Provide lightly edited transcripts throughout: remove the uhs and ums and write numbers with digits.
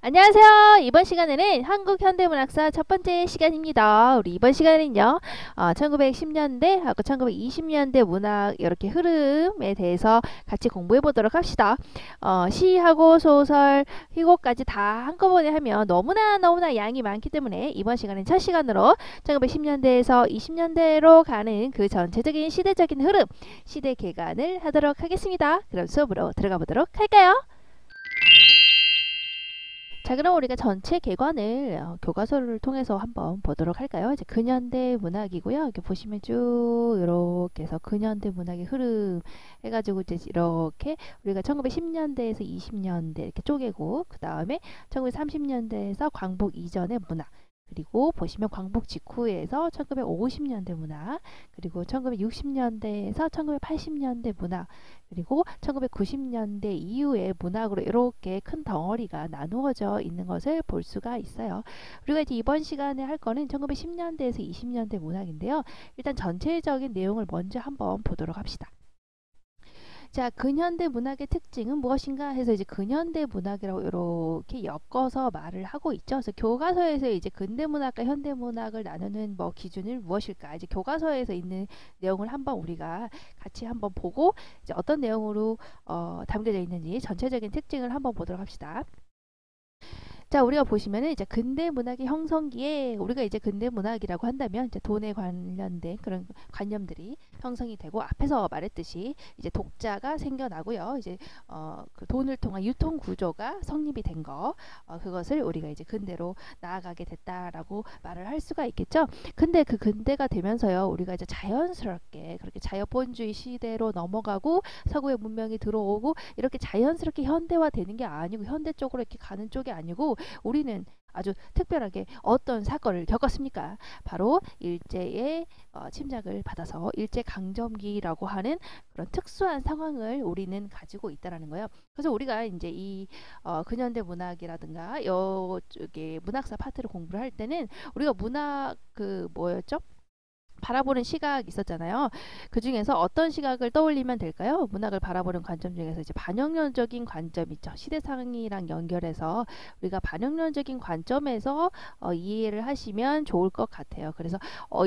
안녕하세요. 이번 시간에는 한국 현대문학사 첫 번째 시간입니다. 우리 이번 시간에는요, 1910년대 하고 1920년대 문학 이렇게 흐름에 대해서 같이 공부해 보도록 합시다. 시하고 소설, 희곡까지 다 한꺼번에 하면 너무나 양이 많기 때문에 이번 시간은 첫 시간으로 1910년대에서 20년대로 가는 그 전체적인 시대적인 흐름, 시대 개관을 하도록 하겠습니다. 그럼 수업으로 들어가 보도록 할까요? 자, 그럼 우리가 전체 개관을 교과서를 통해서 한번 보도록 할까요? 이제 근현대 문학이고요. 이렇게 보시면 쭉 이렇게 해서 근현대 문학의 흐름 해가지고 이제 이렇게 우리가 1910년대에서 20년대 이렇게 쪼개고, 그 다음에 1930년대에서 광복 이전의 문학, 그리고 보시면 광복 직후에서 1950년대 문학, 그리고 1960년대에서 1980년대 문학, 그리고 1990년대 이후의 문학으로 이렇게 큰 덩어리가 나누어져 있는 것을 볼 수가 있어요. 우리가 이제 이번 시간에 할 거는 1910년대에서 20년대 문학인데요. 일단 전체적인 내용을 먼저 한번 보도록 합시다. 자, 근현대 문학의 특징은 무엇인가 해서 이제 근현대 문학이라고 이렇게 엮어서 말을 하고 있죠. 그래서 교과서에서 이제 근대 문학과 현대 문학을 나누는 뭐 기준은 무엇일까? 이제 교과서에서 있는 내용을 한번 우리가 같이 한번 보고 이제 어떤 내용으로 담겨져 있는지 전체적인 특징을 한번 보도록 합시다. 자, 우리가 보시면은 이제 근대 문학의 형성기에 우리가 이제 근대 문학이라고 한다면 이제 돈에 관련된 그런 관념들이 형성이 되고, 앞에서 말했듯이 이제 독자가 생겨나고요. 이제 그 돈을 통한 유통 구조가 성립이 된 거, 그것을 우리가 이제 근대로 나아가게 됐다라고 말을 할 수가 있겠죠. 근데 그 근대가 되면서요, 우리가 이제 자연스럽게 그렇게 자유본주의 시대로 넘어가고 서구의 문명이 들어오고 이렇게 자연스럽게 현대화되는 게 아니고, 현대 쪽으로 이렇게 가는 쪽이 아니고, 우리는 아주 특별하게 어떤 사건을 겪었습니까? 바로 일제의 침략을 받아서 일제강점기라고 하는 그런 특수한 상황을 우리는 가지고 있다라는 거예요. 그래서 우리가 이제 이 근현대 문학이라든가 이쪽에 문학사 파트를 공부를 할 때는 우리가 문학 그 뭐였죠? 바라보는 시각 있었잖아요. 그 중에서 어떤 시각을 떠올리면 될까요? 문학을 바라보는 관점 중에서 이제 반영론적인 관점 있죠. 시대상이랑 연결해서 우리가 반영론적인 관점에서 이해를 하시면 좋을 것 같아요. 그래서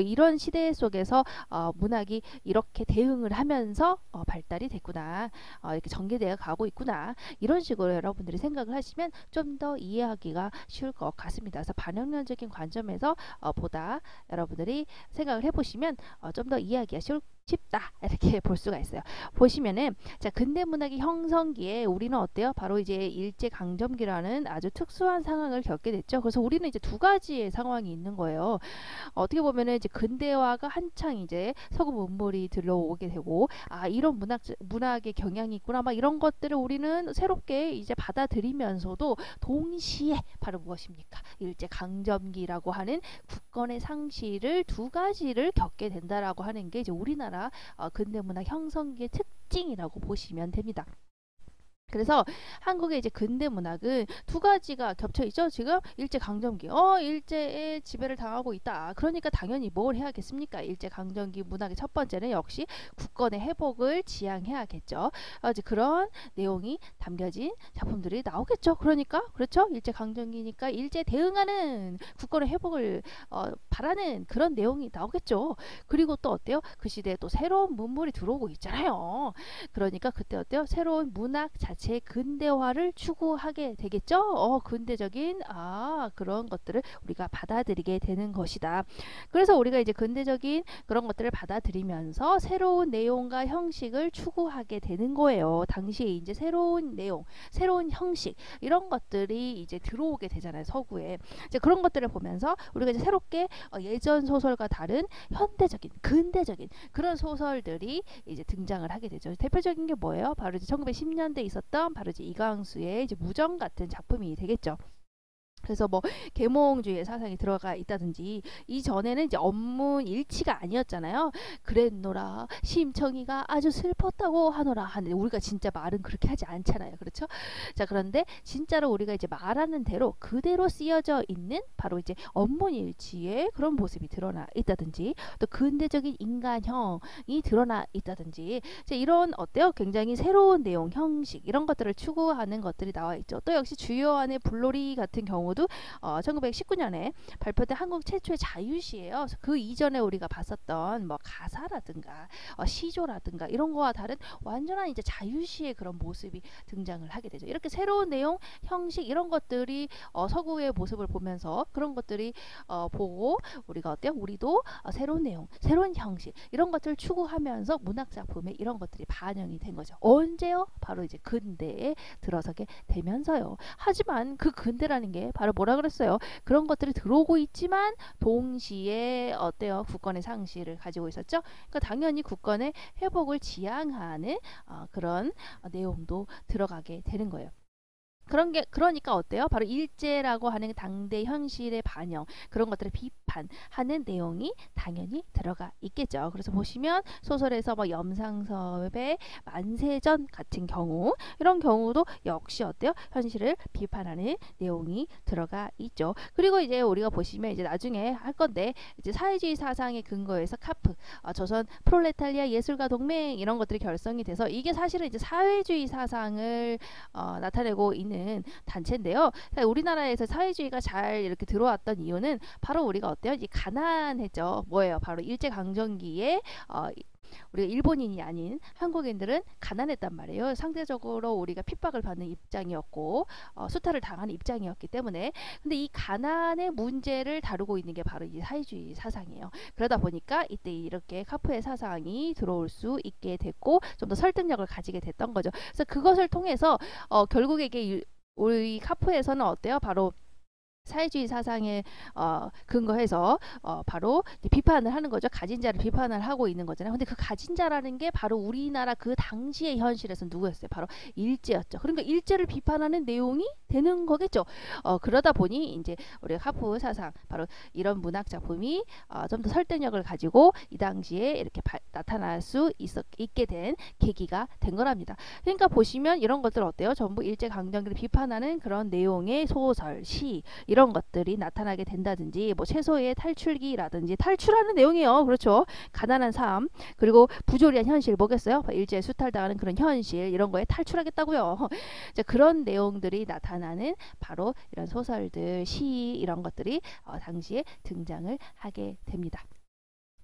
이런 시대 속에서 문학이 이렇게 대응을 하면서 발달이 됐구나, 이렇게 전개되어 가고 있구나, 이런 식으로 여러분들이 생각을 하시면 좀 더 이해하기가 쉬울 것 같습니다. 그래서 반영론적인 관점에서 보다 여러분들이 생각을 해보시면 좀 더 이해하기가 쉽다, 이렇게 볼 수가 있어요. 보시면은 자, 근대 문학의 형성기에 우리는 어때요? 바로 이제 일제 강점기라는 아주 특수한 상황을 겪게 됐죠. 그래서 우리는 이제 두 가지의 상황이 있는 거예요. 어떻게 보면은 이제 근대화가 한창 이제 서구 문물이 들어오게 되고, 이런 문학의 경향이 있구나, 막 이런 것들을 우리는 새롭게 이제 받아들이면서도 동시에 바로 무엇입니까? 일제 강점기라고 하는 국권의 상실을 두 가지를 겪게 된다라고 하는 게 이제 우리나라 근대문학 형성기의 특징이라고 보시면 됩니다. 그래서 한국의 이제 근대 문학은 두 가지가 겹쳐 있죠. 지금 일제 강점기, 일제의 지배를 당하고 있다. 그러니까 당연히 뭘 해야겠습니까? 일제 강점기 문학의 첫 번째는 역시 국권의 회복을 지향해야겠죠. 이제 그런 내용이 담겨진 작품들이 나오겠죠. 그러니까 그렇죠. 일제 강점기니까 일제 대응하는 국권의 회복을 바라는 그런 내용이 나오겠죠. 그리고 또 어때요? 그 시대에 또 새로운 문물이 들어오고 있잖아요. 그러니까 그때 어때요? 새로운 문학 자체 제 근대화를 추구하게 되겠죠. 근대적인 그런 것들을 우리가 받아들이게 되는 것이다. 그래서 우리가 이제 근대적인 그런 것들을 받아들이면서 새로운 내용과 형식을 추구하게 되는 거예요. 당시에 이제 새로운 내용, 새로운 형식, 이런 것들이 이제 들어오게 되잖아요, 서구에. 이제 그런 것들을 보면서 우리가 이제 새롭게 예전 소설과 다른 현대적인, 근대적인 그런 소설들이 이제 등장을 하게 되죠. 대표적인 게 뭐예요? 바로 이제 1910년대에 있었던 바로 이제 이광수의 이제 무정 같은 작품이 되겠죠. 그래서 뭐 계몽주의의 사상이 들어가 있다든지, 이전에는 이제 업문 일치가 아니었잖아요. 그랬노라 심청이가 아주 슬펐다고 하노라 하는데, 우리가 진짜 말은 그렇게 하지 않잖아요. 그렇죠? 자, 그런데 진짜로 우리가 이제 말하는 대로 그대로 쓰여져 있는 바로 이제 업문 일치의 그런 모습이 드러나 있다든지, 또 근대적인 인간형이 드러나 있다든지, 이제 이런 어때요? 굉장히 새로운 내용, 형식 이런 것들을 추구하는 것들이 나와 있죠. 또 역시 주요한의 불놀이 같은 경우도 1919년에 발표된 한국 최초의 자유시예요. 그래서 그 이전에 우리가 봤었던 뭐 가사라든가 시조라든가 이런 거와 다른 완전한 이제 자유시의 그런 모습이 등장을 하게 되죠. 이렇게 새로운 내용, 형식 이런 것들이 서구의 모습을 보면서 그런 것들이 보고 우리가 어때요? 우리도 새로운 내용, 새로운 형식 이런 것들을 추구하면서 문학 작품에 이런 것들이 반영이 된 거죠. 언제요? 바로 이제 근대에 들어서게 되면서요. 하지만 그 근대라는 게 바로 뭐라 그랬어요? 그런 것들이 들어오고 있지만 동시에 어때요? 국권의 상실을 가지고 있었죠. 그러니까 당연히 국권의 회복을 지향하는 그런 내용도 들어가게 되는 거예요. 그런 게 그러니까 어때요? 바로 일제라고 하는 당대 현실의 반영, 그런 것들을 비판하는 내용이 당연히 들어가 있겠죠. 그래서 보시면 소설에서 뭐 염상섭의 만세전 같은 경우, 이런 경우도 역시 어때요? 현실을 비판하는 내용이 들어가 있죠. 그리고 이제 우리가 보시면 이제 나중에 할 건데, 이제 사회주의 사상의 근거에서 카프, 조선 프롤레타리아 예술가 동맹 이런 것들이 결성이 돼서, 이게 사실은 이제 사회주의 사상을 나타내고 있는 단체인데요. 우리나라에서 사회주의가 잘 이렇게 들어왔던 이유는 바로 우리가 어때요? 이제 가난했죠. 뭐예요? 바로 일제강점기에 우리가 일본인이 아닌 한국인들은 가난했단 말이에요. 상대적으로 우리가 핍박을 받는 입장이었고 수탈을 당하는 입장이었기 때문에. 근데 이 가난의 문제를 다루고 있는 게 바로 이 사회주의 사상이에요. 그러다 보니까 이때 이렇게 카프의 사상이 들어올 수 있게 됐고 좀 더 설득력을 가지게 됐던 거죠. 그래서 그것을 통해서 결국에 이게 우리 카프에서는 어때요? 바로 사회주의 사상에 근거해서 바로 비판을 하는 거죠. 가진 자를 비판을 하고 있는 거잖아요. 근데 그 가진 자라는 게 바로 우리나라 그 당시의 현실에서 누구였어요? 바로 일제였죠. 그러니까 일제를 비판하는 내용이 되는 거겠죠. 그러다 보니 이제 우리가 카프 사상, 바로 이런 문학 작품이 좀 더 설득력을 가지고 이 당시에 이렇게 나타날 수 있게 된 계기가 된 거랍니다. 그러니까 보시면 이런 것들 어때요? 전부 일제 강점기를 비판하는 그런 내용의 소설, 시 이런 것들이 나타나게 된다든지, 뭐 최소의 탈출기라든지, 탈출하는 내용이에요. 그렇죠. 가난한 삶, 그리고 부조리한 현실 뭐겠어요? 일제 수탈당하는 그런 현실, 이런 거에 탈출하겠다고요. 그런 내용들이 나타나는 바로 이런 소설들, 시 이런 것들이 당시에 등장을 하게 됩니다.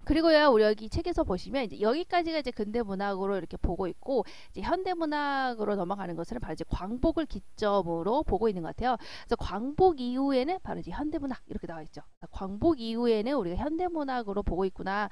그리고요, 우리 여기 책에서 보시면 이제 여기까지가 이제 근대 문학으로 이렇게 보고 있고, 이제 현대 문학으로 넘어가는 것은 바로 이제 광복을 기점으로 보고 있는 것 같아요. 그래서 광복 이후에는 바로 이제 현대 문학 이렇게 나와 있죠. 광복 이후에는 우리가 현대 문학으로 보고 있구나.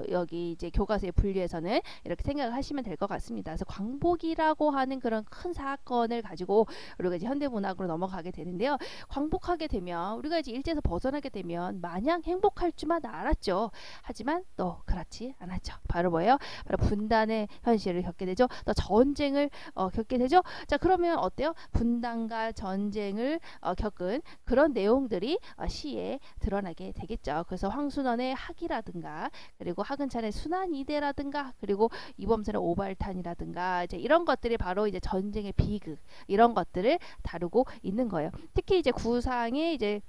여기 이제 교과서의 분류에서는 이렇게 생각을 하시면 될 것 같습니다. 그래서 광복이라고 하는 그런 큰 사건을 가지고 우리가 이제 현대 문학으로 넘어가게 되는데요. 광복하게 되면 우리가 이제 일제에서 벗어나게 되면 마냥 행복할 줄만 알았죠. 하지만 또 그렇지 않았죠. 바로 뭐예요? 바로 분단의 현실을 겪게 되죠. 또 전쟁을 겪게 되죠. 자, 그러면 어때요? 분단과 전쟁을 겪은 그런 내용들이 시에 드러나게 되겠죠. 그래서 황순원의 학이라든가, 그리고 하근찬의 순환이대라든가, 그리고 이범선의 오발탄이라든가, 이제 이런 것들이 바로 이제 전쟁의 비극 이런 것들을 다루고 있는 거예요. 특히 이제 구상의 이제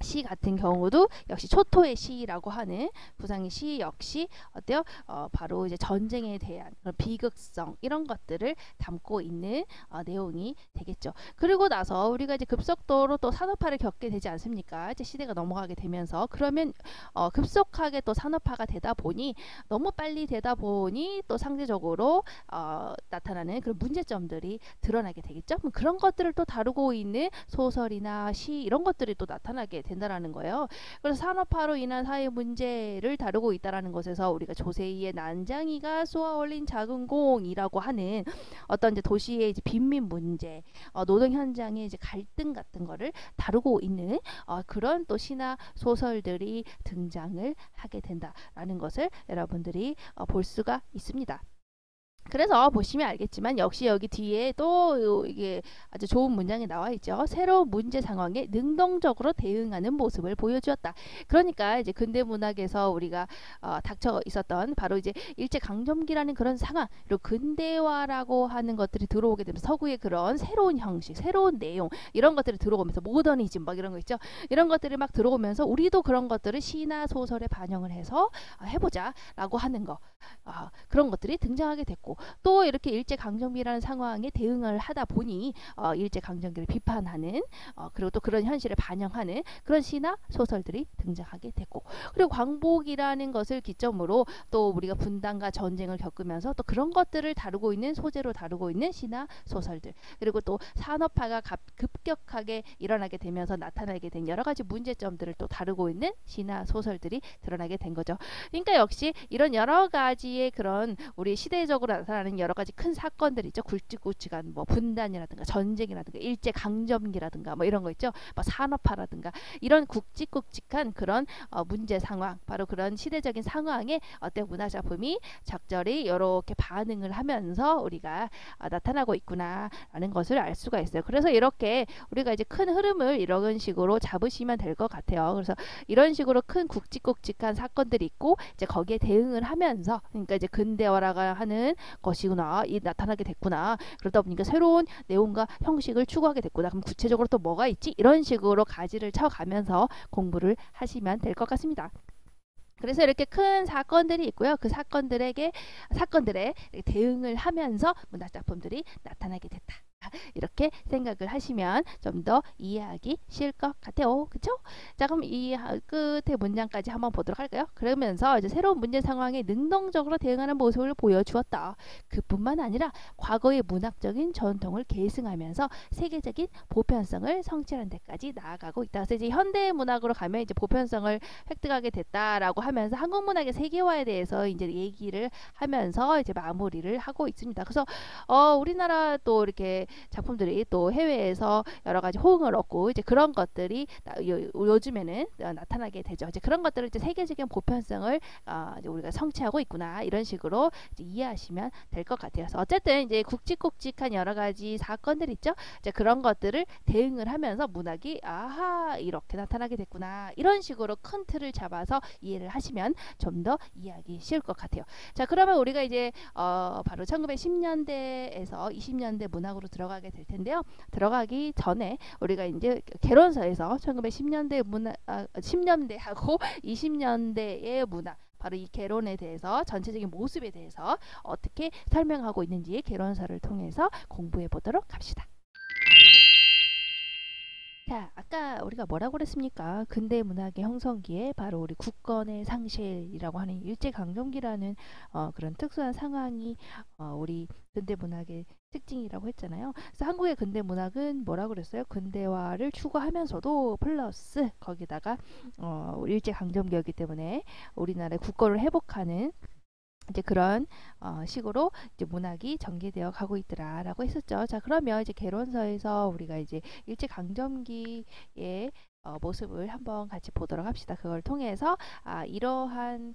시 같은 경우도 역시 초토의 시라고 하는 구상의 시 역시 어때요? 바로 이제 전쟁에 대한 그런 비극성 이런 것들을 담고 있는 내용이 되겠죠. 그리고 나서 우리가 이제 급속도로 또 산업화를 겪게 되지 않습니까? 이제 시대가 넘어가게 되면서, 그러면 급속하게 또 산업화가 되다 보니, 너무 빨리 되다 보니 또 상대적으로 나타나는 그런 문제점들이 드러나게 되겠죠. 그런 것들을 또 다루고 있는 소설이나 시 이런 것들이 또 나타나게 된다라는 거예요. 그래서 산업화로 인한 사회 문제를 다루고 있다라는 것에서 우리가 조세희의 난장이가 쏘아 올린 작은 공이라고 하는 어떤 이제 도시의 이제 빈민 문제, 노동 현장의 이제 갈등 같은 거를 다루고 있는 그런 또 시나 소설들이 등장을 하게 된다라는 것을 여러분들이 볼 수가 있습니다. 그래서 보시면 알겠지만 역시 여기 뒤에 또 이게 아주 좋은 문장이 나와 있죠. 새로운 문제 상황에 능동적으로 대응하는 모습을 보여주었다. 그러니까 이제 근대 문학에서 우리가 닥쳐 있었던 바로 이제 일제 강점기라는 그런 상황, 그리고 근대화라고 하는 것들이 들어오게 되면서 서구의 그런 새로운 형식, 새로운 내용 이런 것들이 들어오면서 모더니즘 막 이런 거 있죠. 이런 것들이 막 들어오면서 우리도 그런 것들을 시나 소설에 반영을 해서 해보자라고 하는 거, 그런 것들이 등장하게 됐고. 또 이렇게 일제강점기라는 상황에 대응을 하다 보니 일제강점기를 비판하는 그리고 또 그런 현실을 반영하는 그런 시나 소설들이 등장하게 됐고, 그리고 광복이라는 것을 기점으로 또 우리가 분단과 전쟁을 겪으면서 또 그런 것들을 다루고 있는 소재로 다루고 있는 시나 소설들, 그리고 또 산업화가 급격하게 일어나게 되면서 나타나게 된 여러 가지 문제점들을 또 다루고 있는 시나 소설들이 드러나게 된 거죠. 그러니까 역시 이런 여러 가지의 그런 우리 시대적으로 나타나는 여러 가지 큰 사건들 있죠. 굵직굵직한 뭐 분단이라든가 전쟁이라든가 일제 강점기라든가 뭐 이런 거 있죠. 뭐 산업화라든가 이런 굵직굵직한 그런 문제 상황, 바로 그런 시대적인 상황에 어때 문화 작품이 적절히 이렇게 반응을 하면서 우리가 나타나고 있구나라는 것을 알 수가 있어요. 그래서 이렇게 우리가 이제 큰 흐름을 이런 식으로 잡으시면 될 것 같아요. 그래서 이런 식으로 큰 굵직굵직한 사건들이 있고 이제 거기에 대응을 하면서, 그러니까 이제 근대화라고 하는 것이구나, 이 나타나게 됐구나. 그러다 보니까 새로운 내용과 형식을 추구하게 됐구나. 그럼 구체적으로 또 뭐가 있지? 이런 식으로 가지를 쳐가면서 공부를 하시면 될 것 같습니다. 그래서 이렇게 큰 사건들이 있고요. 그 사건들에 대응을 하면서 문학작품들이 나타나게 됐다. 이렇게 생각을 하시면 좀 더 이해하기 쉬울 것 같아요. 그쵸? 자, 그럼 이 끝의 문장까지 한번 보도록 할까요? 그러면서 이제 새로운 문제 상황에 능동적으로 대응하는 모습을 보여주었다. 그뿐만 아니라 과거의 문학적인 전통을 계승하면서 세계적인 보편성을 성취하는 데까지 나아가고 있다. 그래서 이제 현대 문학으로 가면 이제 보편성을 획득하게 됐다라고 하면서 한국 문학의 세계화에 대해서 이제 얘기를 하면서 이제 마무리를 하고 있습니다. 그래서 우리나라 또 이렇게 작품들이 또 해외에서 여러 가지 호응을 얻고 이제 그런 것들이 요즘에는 나타나게 되죠. 이제 그런 것들을 이제 세계적인 보편성을 이제 우리가 성취하고 있구나, 이런 식으로 이제 이해하시면 될 것 같아요. 그래서 어쨌든 이제 굵직굵직한 여러 가지 사건들 있죠. 이제 그런 것들을 대응을 하면서 문학이 아하 이렇게 나타나게 됐구나, 이런 식으로 큰 틀을 잡아서 이해를 하시면 좀 더 이해하기 쉬울 것 같아요. 자, 그러면 우리가 이제 바로 1910년대에서 20년대 문학으로 들어가게 될 텐데요. 들어가기 전에 우리가 이제 개론서에서 1910년대 문학, 10년대하고 20년대의 문학, 바로 이 개론에 대해서 전체적인 모습에 대해서 어떻게 설명하고 있는지 개론서를 통해서 공부해 보도록 합시다. 자, 아까 우리가 뭐라고 그랬습니까? 근대 문학의 형성기에 바로 우리 국권의 상실이라고 하는 일제강점기라는 그런 특수한 상황이 우리 근대 문학의 특징이라고 했잖아요. 그래서 한국의 근대 문학은 뭐라고 그랬어요? 근대화를 추구하면서도 플러스 거기다가 일제강점기였기 때문에 우리나라의 국권을 회복하는 이제 그런 식으로 이제 문학이 전개되어 가고 있더라라고 했었죠. 자, 그러면 이제 개론서에서 우리가 이제 일제 강점기의 모습을 한번 같이 보도록 합시다. 그걸 통해서 이러한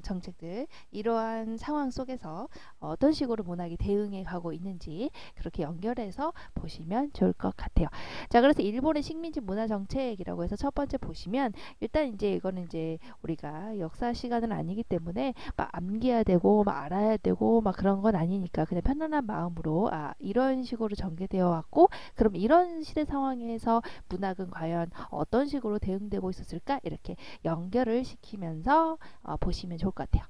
정책들, 이러한 상황 속에서 어떤 식으로 문학이 대응해 가고 있는지 그렇게 연결해서 보시면 좋을 것 같아요. 자, 그래서 일본의 식민지 문화 정책이라고 해서 첫 번째 보시면, 일단 이제 이거는 이제 우리가 역사 시간은 아니기 때문에 막 암기해야 되고 막 알아야 되고 막 그런 건 아니니까 그냥 편안한 마음으로 이런 식으로 전개되어 왔고, 그럼 이런 시대 상황에서 문학은 과연 어떤 식으로 대응되고 있었을까, 이렇게 연결을 시키면서 보시면 좋을 것 같아요.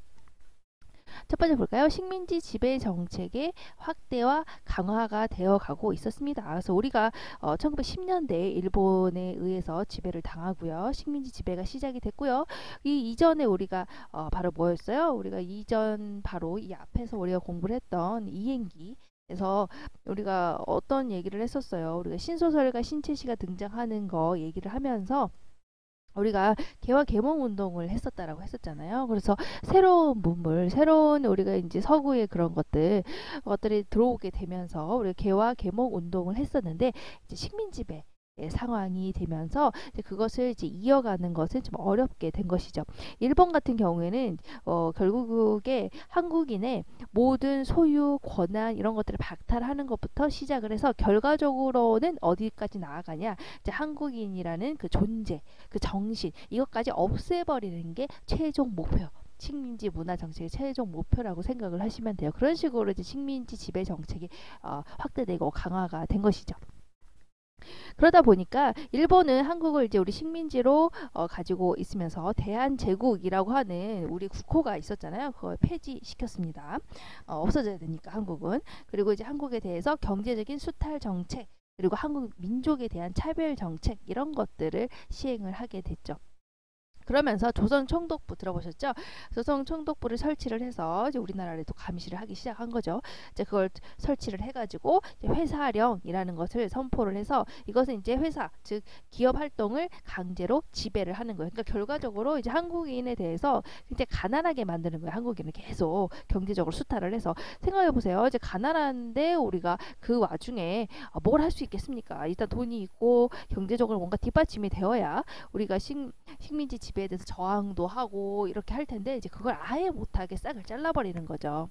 첫 번째 볼까요? 식민지 지배 정책의 확대와 강화가 되어 가고 있었습니다. 그래서 우리가 1910년대에 일본에 의해서 지배를 당하고요. 식민지 지배가 시작이 됐고요. 이 이전에 우리가 바로 뭐였어요? 우리가 이전 바로 이 앞에서 우리가 공부를 했던 이행기, 그래서 우리가 어떤 얘기를 했었어요. 우리가 신소설가 신채시가 등장하는 거 얘기를 하면서 우리가 개화 개몽 운동을 했었다라고 했었잖아요. 그래서 새로운 문물, 새로운 우리가 이제 서구의 그런 것들이 들어오게 되면서 우리가 개화 개몽 운동을 했었는데, 이제 식민 지배 상황이 되면서 이제 그것을 이제 이어가는 것은 좀 어렵게 된 것이죠. 일본 같은 경우에는 결국에 한국인의 모든 소유, 권한 이런 것들을 박탈하는 것부터 시작을 해서 결과적으로는 어디까지 나아가냐? 이제 한국인이라는 그 존재, 그 정신 이것까지 없애버리는 게 최종 목표. 식민지 문화 정책의 최종 목표라고 생각을 하시면 돼요. 그런 식으로 이제 식민지 지배 정책이 확대되고 강화가 된 것이죠. 그러다 보니까 일본은 한국을 이제 우리 식민지로 가지고 있으면서 대한제국이라고 하는 우리 국호가 있었잖아요. 그걸 폐지시켰습니다. 없어져야 되니까 한국은. 그리고 이제 한국에 대해서 경제적인 수탈 정책 그리고 한국 민족에 대한 차별 정책 이런 것들을 시행을 하게 됐죠. 그러면서 조선총독부 들어보셨죠? 조선총독부를 설치를 해서 이제 우리나라를 또 감시를 하기 시작한 거죠. 이제 그걸 설치를 해가지고 이제 회사령이라는 것을 선포를 해서 이것은 이제 회사 즉 기업 활동을 강제로 지배를 하는 거예요. 그러니까 결과적으로 이제 한국인에 대해서 굉장히 가난하게 만드는 거예요. 한국인을 계속 경제적으로 수탈을 해서 생각해 보세요. 이제 가난한데 우리가 그 와중에 뭘 할 수 있겠습니까? 일단 돈이 있고 경제적으로 뭔가 뒷받침이 되어야 우리가 식민지 지배에 대해서 저항도 하고 이렇게 할 텐데 이제 그걸 아예 못하게 싹을 잘라버리는 거죠.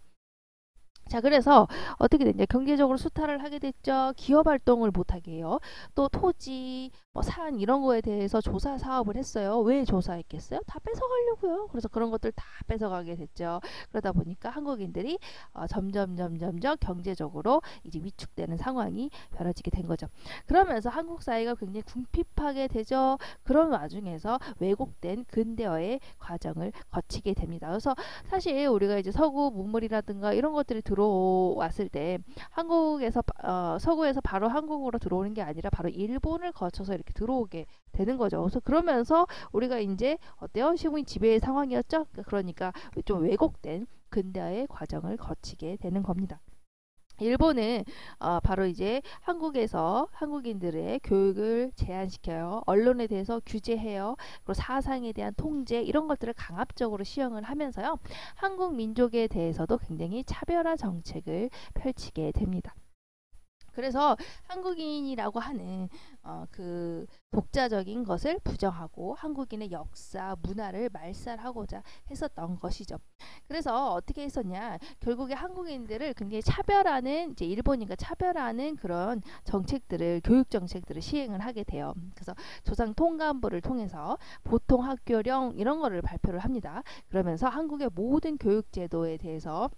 자, 그래서 어떻게 됐냐? 경제적으로 수탈을 하게 됐죠. 기업 활동을 못하게 해요. 또 토지, 산 이런 거에 대해서 조사 사업을 했어요. 왜 조사했겠어요? 다 뺏어가려고요. 그래서 그런 것들 다 뺏어가게 됐죠. 그러다 보니까 한국인들이 점점 경제적으로 이제 위축되는 상황이 벌어지게 된 거죠. 그러면서 한국 사회가 굉장히 궁핍하게 되죠. 그런 와중에서 왜곡된 근대화의 과정을 거치게 됩니다. 그래서 사실 우리가 이제 서구 문물이라든가 이런 것들이 들어왔을 때 한국에서 서구에서 바로 한국으로 들어오는 게 아니라 바로 일본을 거쳐서 이렇게 들어오게 되는 거죠. 그래서 그러면서 우리가 이제 어때요? 식민 지배의 상황이었죠. 그러니까 좀 왜곡된 근대화의 과정을 거치게 되는 겁니다. 일본은 바로 이제 한국에서 한국인들의 교육을 제한시켜요. 언론에 대해서 규제해요. 그리고 사상에 대한 통제 이런 것들을 강압적으로 시행을 하면서요. 한국 민족에 대해서도 굉장히 차별화 정책을 펼치게 됩니다. 그래서 한국인이라고 하는 그 독자적인 것을 부정하고 한국인의 역사, 문화를 말살하고자 했었던 것이죠. 그래서 어떻게 했었냐? 결국에 한국인들을 굉장히 차별하는 이제 일본인과 차별하는 그런 정책들을 교육 정책들을 시행을 하게 돼요. 그래서 조상 통감부를 통해서 보통 학교령 이런 거를 발표를 합니다. 그러면서 한국의 모든 교육 제도에 대해서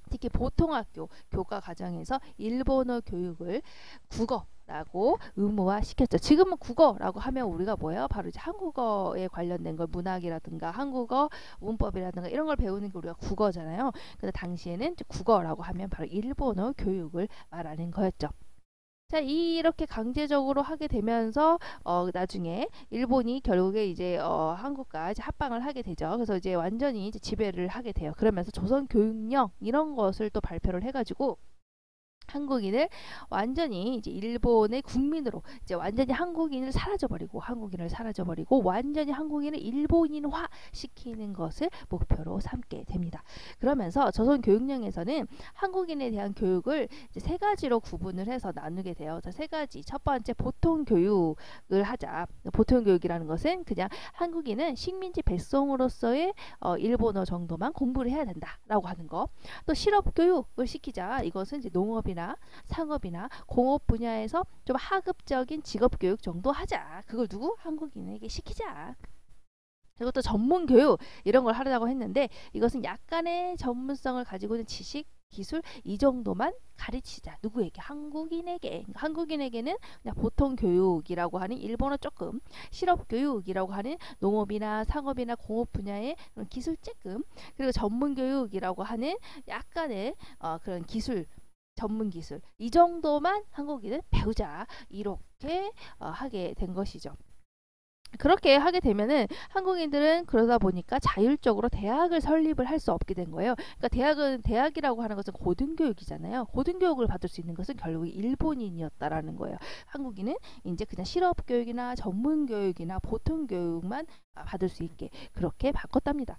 특히 보통학교 교과 과정에서 일본어 교육을 국어라고 의무화시켰죠. 지금은 국어라고 하면 우리가 뭐예요? 바로 이제 한국어에 관련된 걸 문학이라든가 한국어 문법이라든가 이런 걸 배우는 게 우리가 국어잖아요. 근데 당시에는 국어라고 하면 바로 일본어 교육을 말하는 거였죠. 자, 이렇게 강제적으로 하게 되면서 나중에 일본이 결국에 이제 한국과 이제 합방을 하게 되죠. 그래서 이제 완전히 이제 지배를 하게 돼요. 그러면서 조선 교육령 이런 것을 또 발표를 해가지고 한국인을 완전히 이제 일본의 국민으로 이제 완전히 한국인을 사라져버리고 완전히 한국인을 일본인화 시키는 것을 목표로 삼게 됩니다. 그러면서 조선 교육령에서는 한국인에 대한 교육을 이제 세 가지로 구분을 해서 나누게 돼요. 세 가지. 첫 번째 보통 교육을 하자. 보통 교육이라는 것은 그냥 한국인은 식민지 백성으로서의 일본어 정도만 공부를 해야 된다라고 하는 거. 또 실업 교육을 시키자. 이것은 이제 농업이나 상업이나 공업 분야에서 좀 하급적인 직업 교육 정도 하자. 그걸 누구? 한국인에게 시키자. 그리고 또 전문 교육 이런 걸 하려고 했는데 이것은 약간의 전문성을 가지고 있는 지식 기술 이 정도만 가르치자. 누구에게? 한국인에게. 한국인에게는 그냥 보통 교육이라고 하는 일본어 조금, 실업 교육이라고 하는 농업이나 상업이나 공업 분야의 기술 조금, 그리고 전문 교육이라고 하는 약간의 그런 기술 전문 기술 이 정도만 한국인은 배우자 이렇게 하게 된 것이죠. 그렇게 하게 되면은 한국인들은 그러다 보니까 자율적으로 대학을 설립을 할 수 없게 된 거예요. 그러니까 대학이라고 하는 것은 고등교육이잖아요. 고등교육을 받을 수 있는 것은 결국 일본인이었다라는 거예요. 한국인은 이제 그냥 실업교육이나 전문교육이나 보통교육만 받을 수 있게 그렇게 바꿨답니다.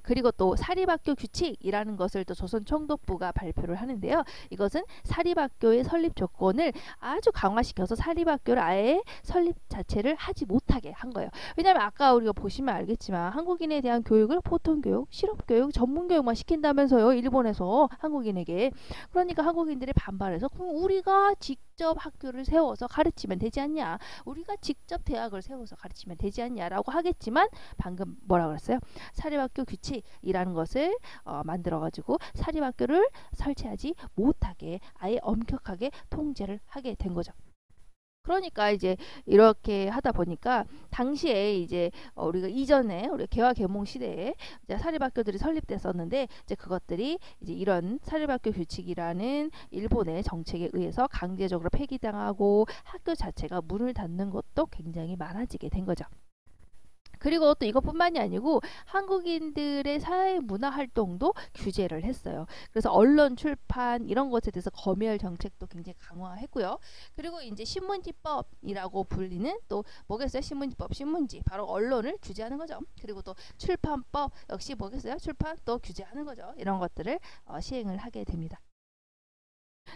그리고 또 사립학교 규칙이라는 것을 또 조선총독부가 발표를 하는데요. 이것은 사립학교의 설립 조건을 아주 강화시켜서 사립학교를 아예 설립 자체를 하지 못하게 한 거예요. 왜냐하면 아까 우리가 보시면 알겠지만 한국인에 대한 교육을 보통교육, 실업교육, 전문교육만 시킨다면서요. 일본에서 한국인에게. 그러니까 한국인들이 반발해서 그럼 우리가 직접 학교를 세워서 가르치면 되지 않냐. 우리가 직접 대학을 세워서 가르치면 되지 않냐라고 하겠지만 방금 뭐라 그랬어요? 사립학교 규칙이라는 것을 만들어가지고 사립학교를 설치하지 못하게 아예 엄격하게 통제를 하게 된 거죠. 그러니까 이제 이렇게 하다 보니까 당시에 이제 우리가 이전에 우리 개화 개몽 시대에 이제 사립학교들이 설립됐었는데 이제 그것들이 이제 이런 사립학교 규칙이라는 일본의 정책에 의해서 강제적으로 폐기당하고 학교 자체가 문을 닫는 것도 굉장히 많아지게 된 거죠. 그리고 또 이것뿐만이 아니고 한국인들의 사회 문화 활동도 규제를 했어요. 그래서 언론 출판 이런 것에 대해서 검열 정책도 굉장히 강화했고요. 그리고 이제 신문지법이라고 불리는 또 뭐겠어요? 신문지법, 신문지 바로 언론을 규제하는 거죠. 그리고 또 출판법 역시 뭐겠어요? 출판 또 규제하는 거죠. 이런 것들을 시행을 하게 됩니다.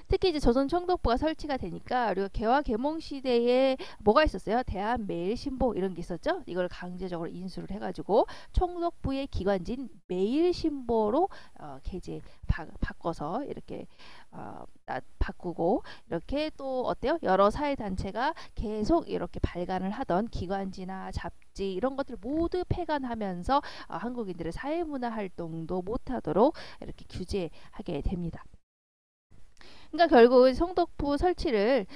특히 이제 조선총독부가 설치가 되니까 우리가 개화 개몽 시대에 뭐가 있었어요? 대한매일신보 이런 게 있었죠. 이걸 강제적으로 인수를 해가지고 총독부의 기관지인 매일신보로 바꿔서 이렇게 바꾸고 이렇게 또 어때요? 여러 사회단체가 계속 이렇게 발간을 하던 기관지나 잡지 이런 것들을 모두 폐간하면서 한국인들의 사회문화 활동도 못하도록 이렇게 규제하게 됩니다. 그러니까 결국 총독부 설치를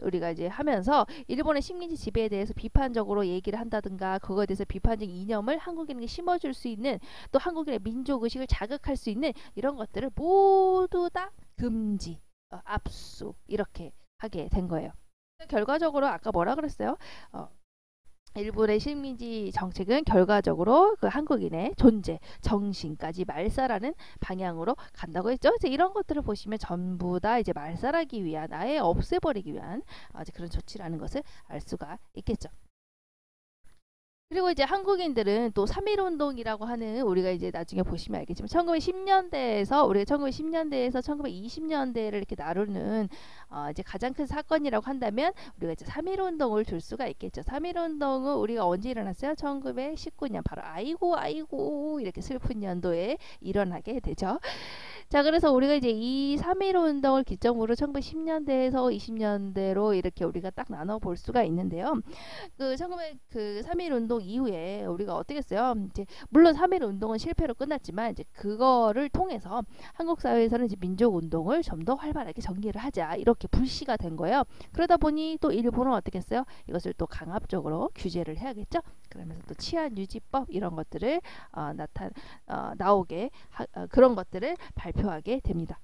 우리가 이제 하면서 일본의 식민지 지배에 대해서 비판적으로 얘기를 한다든가 그거에 대해서 비판적 이념을 한국인에게 심어줄 수 있는 또 한국인의 민족의식을 자극할 수 있는 이런 것들을 모두 다 금지, 압수 이렇게 하게 된 거예요. 결과적으로 아까 뭐라 그랬어요? 일본의 식민지 정책은 결과적으로 그 한국인의 존재, 정신까지 말살하는 방향으로 간다고 했죠. 이제 이런 것들을 보시면 전부 다 이제 말살하기 위한, 아예 없애버리기 위한 그런 조치라는 것을 알 수가 있겠죠. 그리고 이제 한국인들은 또 3.1운동이라고 하는 우리가 이제 나중에 보시면 알겠지만 1910년대에서 우리가 1910년대에서 1920년대를 이렇게 나누는 이제 가장 큰 사건이라고 한다면 우리가 이제 3.1운동을 줄 수가 있겠죠. 3.1운동은 우리가 언제 일어났어요? 1919년 바로 아이고 이렇게 슬픈 연도에 일어나게 되죠. 자, 그래서 우리가 이제 이 3.1운동을 기점으로 1910년대에서 20년대로 이렇게 우리가 딱 나눠 볼 수가 있는데요. 그 3.1운동 이후에 우리가 어떻게 했어요? 이제 물론 3.1운동은 실패로 끝났지만 이제 그거를 통해서 한국 사회에서는 이제 민족운동을 좀 더 활발하게 전개를 하자 이렇게 불씨가 된 거예요. 그러다 보니 또 일본은 어떻게 했어요? 이것을 또 강압적으로 규제를 해야겠죠. 그러면서 또 치안유지법 이런 것들을 나오게 그런 것들을 발표하게 됩니다.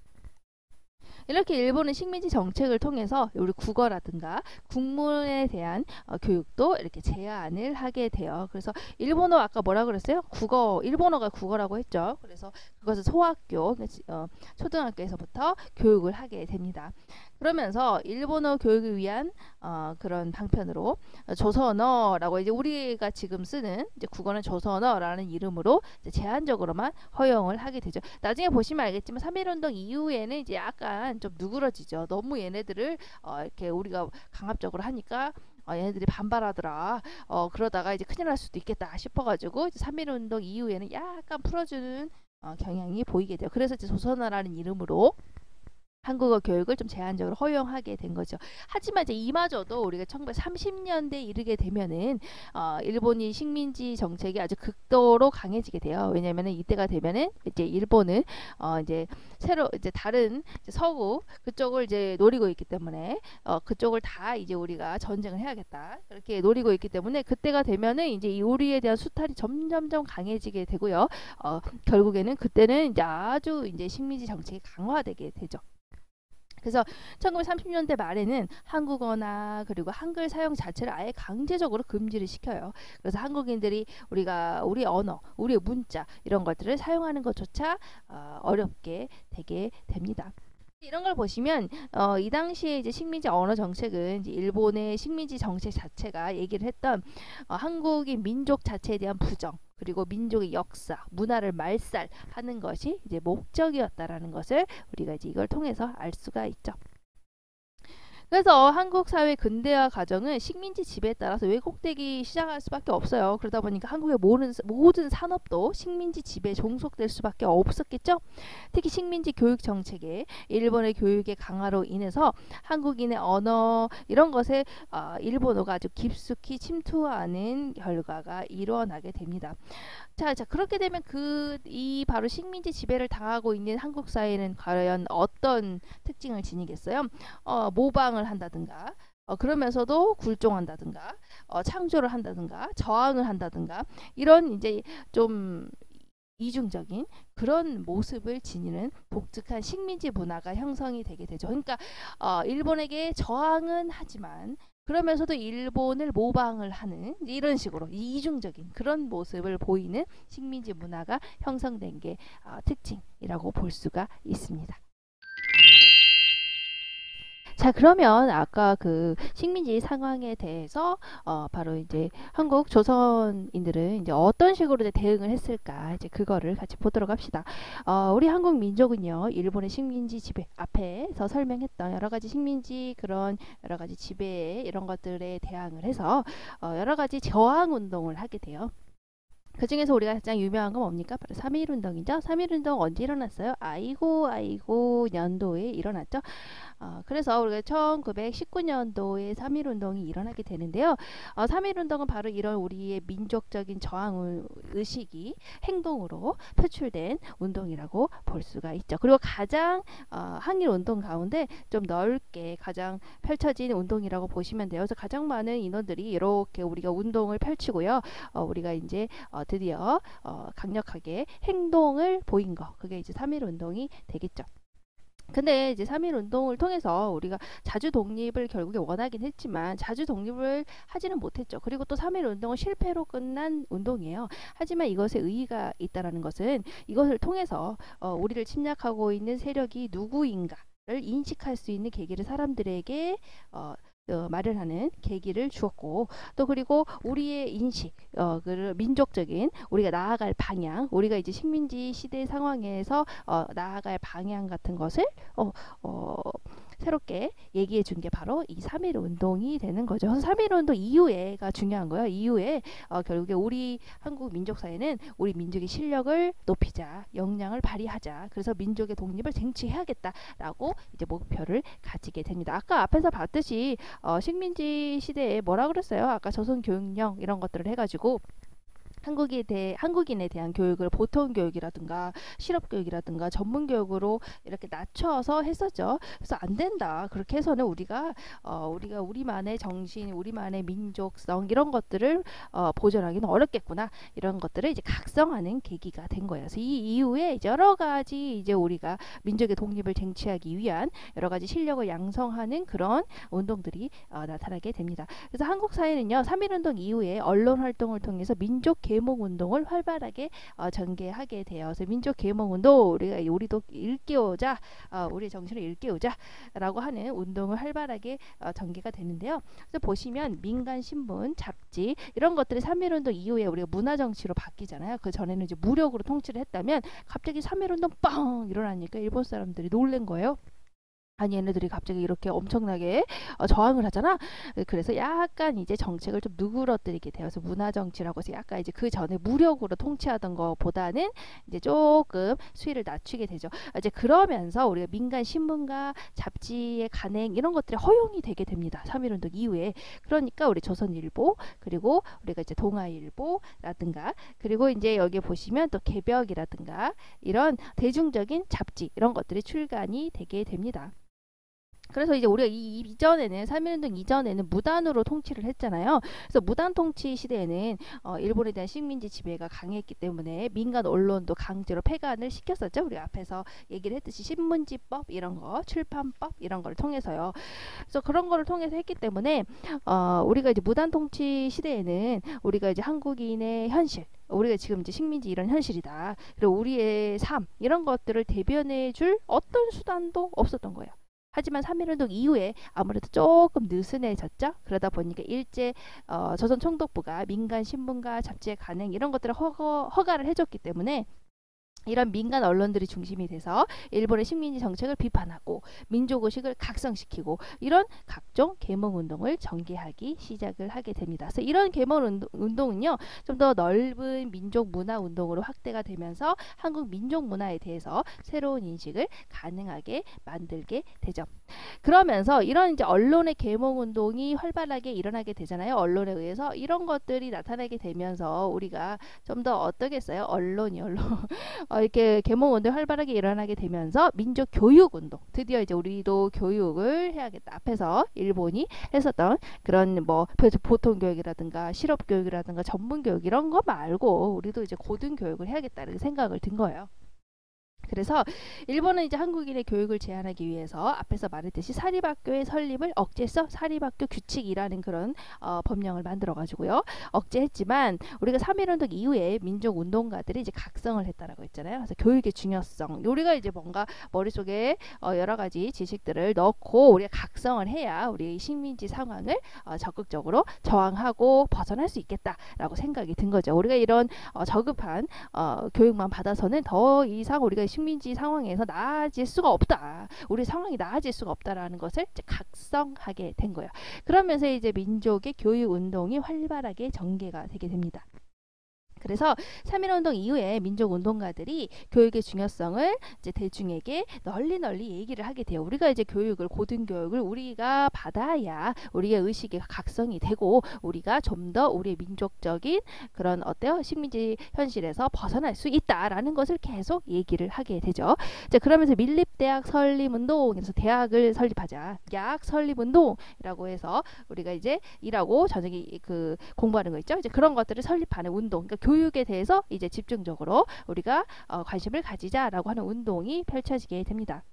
이렇게 일본은 식민지 정책을 통해서 우리 국어라든가 국문에 대한 교육도 이렇게 제한을 하게 돼요. 그래서 일본어 아까 뭐라 그랬어요? 일본어가 국어라고 했죠. 그래서 그것을 소학교, 초등학교에서부터 교육을 하게 됩니다. 그러면서 일본어 교육을 위한 그런 방편으로 조선어라고 이제 우리가 지금 쓰는 이제 국어는 조선어라는 이름으로 이제 제한적으로만 허용을 하게 되죠. 나중에 보시면 알겠지만 3.1운동 이후에는 이제 약간 좀 누그러지죠. 너무 얘네들을 이렇게 우리가 강압적으로 하니까 얘네들이 반발하더라. 그러다가 이제 큰일 날 수도 있겠다 싶어가지고 3.1운동 이후에는 약간 풀어주는 경향이 보이게 돼요. 그래서 이제 조선어라는 이름으로 한국어 교육을 좀 제한적으로 허용하게 된 거죠. 하지만 이제 이마저도 우리가 1930년대에 이르게 되면은 일본이 식민지 정책이 아주 극도로 강해지게 돼요. 왜냐면은 이때가 되면은 이제 일본은 이제 새로 이제 다른 이제 서구 그쪽을 이제 노리고 있기 때문에 그쪽을 다 이제 우리가 전쟁을 해야겠다. 그렇게 노리고 있기 때문에 그때가 되면은 이제 이 우리에 대한 수탈이 점점점 강해지게 되고요. 결국에는 그때는 이제 아주 이제 식민지 정책이 강화되게 되죠. 그래서 1930년대 말에는 한국어나 그리고 한글 사용 자체를 아예 강제적으로 금지를 시켜요. 그래서 한국인들이 우리의 언어, 우리의 문자 이런 것들을 사용하는 것조차 어렵게 되게 됩니다. 이런 걸 보시면 이 당시에 이제 식민지 언어 정책은 이제 일본의 식민지 정책 자체가 얘기를 했던 한국인 민족 자체에 대한 부정 그리고 민족의 역사, 문화를 말살하는 것이 이제 목적이었다라는 것을 우리가 이제 이걸 통해서 알 수가 있죠. 그래서 한국 사회 근대화 과정은 식민지 지배에 따라서 왜곡되기 시작할 수밖에 없어요. 그러다 보니까 한국의 모든 산업도 식민지 지배에 종속될 수밖에 없었겠죠. 특히 식민지 교육 정책에 일본의 교육의 강화로 인해서 한국인의 언어 이런 것에 일본어가 아주 깊숙이 침투하는 결과가 일어나게 됩니다. 자, 그렇게 되면 이 바로 식민지 지배를 당하고 있는 한국 사회는 과연 어떤 특징을 지니겠어요? 모방을 한다든가, 그러면서도 굴종한다든가, 창조를 한다든가, 저항을 한다든가, 이런 이제 좀 이중적인 그런 모습을 지니는 독특한 식민지 문화가 형성이 되게 되죠. 그러니까 일본에게 저항은 하지만 그러면서도 일본을 모방을 하는 이런 식으로 이중적인 그런 모습을 보이는 식민지 문화가 형성된 게 특징이라고 볼 수가 있습니다. 자, 그러면 아까 그 식민지 상황에 대해서 바로 이제 한국 조선인들은 이제 어떤 식으로 이제 대응을 했을까 이제 그거를 같이 보도록 합시다. 우리 한국 민족은요 일본의 식민지 지배 앞에서 설명했던 여러 가지 식민지 그런 여러 가지 지배 이런 것들에 대항을 해서 여러 가지 저항 운동을 하게 돼요. 그 중에서 우리가 가장 유명한 건 뭡니까? 바로 3.1운동이죠. 3.1운동 언제 일어났어요? 아이고 년도에 일어났죠. 그래서 우리가 1919년도에 3.1운동이 일어나게 되는데요. 3.1운동은 바로 이런 우리의 민족적인 저항 의식이 행동으로 표출된 운동이라고 볼 수가 있죠. 그리고 가장 항일운동 가운데 좀 넓게 가장 펼쳐진 운동이라고 보시면 돼요. 그래서 가장 많은 인원들이 이렇게 우리가 운동을 펼치고요. 우리가 이제 드디어 강력하게 행동을 보인 거 그게 이제 3.1운동이 되겠죠. 근데 이제 3.1운동을 통해서 우리가 자주 독립을 결국에 원하긴 했지만 자주 독립을 하지는 못했죠. 그리고 또 3.1운동은 실패로 끝난 운동이에요. 하지만 이것에 의의가 있다는 것은 이것을 통해서 우리를 침략하고 있는 세력이 누구인가를 인식할 수 있는 계기를 사람들에게 마련하는 계기를 주었고 또 그리고 우리의 인식 그 민족적인 우리가 나아갈 방향 우리가 이제 식민지 시대 상황에서 나아갈 방향 같은 것을 새롭게 얘기해 준 게 바로 이 3.1 운동이 되는 거죠. 3.1 운동 이후에가 중요한 거예요. 이후에 결국에 우리 한국 민족 사회는 우리 민족의 실력을 높이자, 역량을 발휘하자. 그래서 민족의 독립을 쟁취해야겠다라고 이제 목표를 가지게 됩니다. 아까 앞에서 봤듯이 식민지 시대에 뭐라 그랬어요? 아까 조선 교육령 이런 것들을 해가지고 한국인에 대한 교육을 보통 교육이라든가 실업 교육이라든가 전문 교육으로 이렇게 낮춰서 했었죠. 그래서 안 된다. 그렇게 해서는 우리가 우리만의 정신, 우리만의 민족성 이런 것들을 보존하기는 어렵겠구나. 이런 것들을 이제 각성하는 계기가 된 거예요. 그래서 이 이후에 이제 여러 가지 이제 우리가 민족의 독립을 쟁취하기 위한 여러 가지 실력을 양성하는 그런 운동들이 나타나게 됩니다. 그래서 한국 사회는요, 3.1운동 이후에 언론 활동을 통해서 민족 계몽 운동을 활발하게 전개하게 되어서 민족 계몽 운동 우리도 일깨우자 우리 정신을 일깨우자라고 하는 운동을 활발하게 전개가 되는데요. 그래서 보시면 민간 신문, 잡지 이런 것들이 3.1운동 이후에 우리가 문화 정치로 바뀌잖아요. 그 전에는 이제 무력으로 통치를 했다면 갑자기 3.1운동 빵 일어나니까 일본 사람들이 놀란 거예요. 아니 얘네들이 갑자기 이렇게 엄청나게 저항을 하잖아. 그래서 약간 이제 정책을 좀 누그러뜨리게 되어서 문화 정치라고 해서 약간 이제 그 전에 무력으로 통치하던 것보다는 이제 조금 수위를 낮추게 되죠. 이제 그러면서 우리가 민간 신문과 잡지의 간행 이런 것들이 허용이 되게 됩니다. 3.1운동 이후에. 그러니까 우리 조선일보 그리고 우리가 이제 동아일보라든가 그리고 이제 여기 보시면 또 개벽이라든가 이런 대중적인 잡지 이런 것들이 출간이 되게 됩니다. 그래서 이제 우리가 이전에는 3.1운동 이전에는 무단으로 통치를 했잖아요. 그래서 무단 통치 시대에는 일본에 대한 식민지 지배가 강했기 때문에 민간 언론도 강제로 폐간을 시켰었죠. 우리 앞에서 얘기를 했듯이 신문지법 이런 거, 출판법 이런 걸 통해서요. 그래서 그런 거를 통해서 했기 때문에 우리가 이제 무단 통치 시대에는 우리가 이제 한국인의 현실 우리가 지금 이제 식민지 이런 현실이다. 그리고 우리의 삶 이런 것들을 대변해 줄 어떤 수단도 없었던 거예요. 하지만 3.1운동 이후에 아무래도 조금 느슨해졌죠. 그러다 보니까 일제 조선 총독부가 민간 신문과 잡지의 간행 이런 것들을 허가를 해줬기 때문에 이런 민간 언론들이 중심이 돼서 일본의 식민지 정책을 비판하고 민족의식을 각성시키고 이런 각종 계몽운동을 전개하기 시작을 하게 됩니다. 그래서 이런 계몽운동은요 좀 더 넓은 민족 문화 운동으로 확대가 되면서 한국 민족 문화에 대해서 새로운 인식을 가능하게 만들게 되죠. 그러면서 이런 이제 언론의 계몽운동이 활발하게 일어나게 되잖아요. 언론에 의해서 이런 것들이 나타나게 되면서 우리가 좀 더 어떠겠어요? 언론 이렇게 계몽운동이 활발하게 일어나게 되면서 민족 교육운동 드디어 이제 우리도 교육을 해야겠다. 앞에서 일본이 했었던 그런 뭐 보통 교육이라든가 실업 교육이라든가 전문 교육 이런 거 말고 우리도 이제 고등 교육을 해야겠다 이렇게 생각을 든 거예요. 그래서 일본은 이제 한국인의 교육을 제한하기 위해서 앞에서 말했듯이 사립학교의 설립을 억제해서 사립학교 규칙이라는 그런 법령을 만들어 가지고요. 억제했지만 우리가 3.1운동 이후에 민족운동가들이 이제 각성을 했다라고 했잖아요. 그래서 교육의 중요성 우리가 이제 뭔가 머릿속에 여러 가지 지식들을 넣고 우리가 각성을 해야 우리의 식민지 상황을 적극적으로 저항하고 벗어날 수 있겠다라고 생각이 든 거죠. 우리가 이런 저급한 교육만 받아서는 더 이상 우리가 식민지 상황에서 나아질 수가 없다. 우리 상황이 나아질 수가 없다라는 것을 이제 각성하게 된 거예요. 그러면서 이제 민족의 교육 운동이 활발하게 전개가 되게 됩니다. 그래서 3.1운동 이후에 민족운동가들이 교육의 중요성을 이제 대중에게 널리 얘기를 하게 돼요. 우리가 이제 교육을 고등교육을 우리가 받아야 우리의 의식이 각성이 되고 우리가 좀 더 우리의 민족적인 그런 어때요? 식민지 현실에서 벗어날 수 있다라는 것을 계속 얘기를 하게 되죠. 이제 그러면서 밀립대학 설립운동에서 대학을 설립하자. 약 설립운동이라고 해서 우리가 이제 일하고 저녁에 그 공부하는 거 있죠. 이제 그런 것들을 설립하는 운동. 그러니까 교육에 대해서 이제 집중적으로 우리가 관심을 가지자라고 하는 운동이 펼쳐지게 됩니다.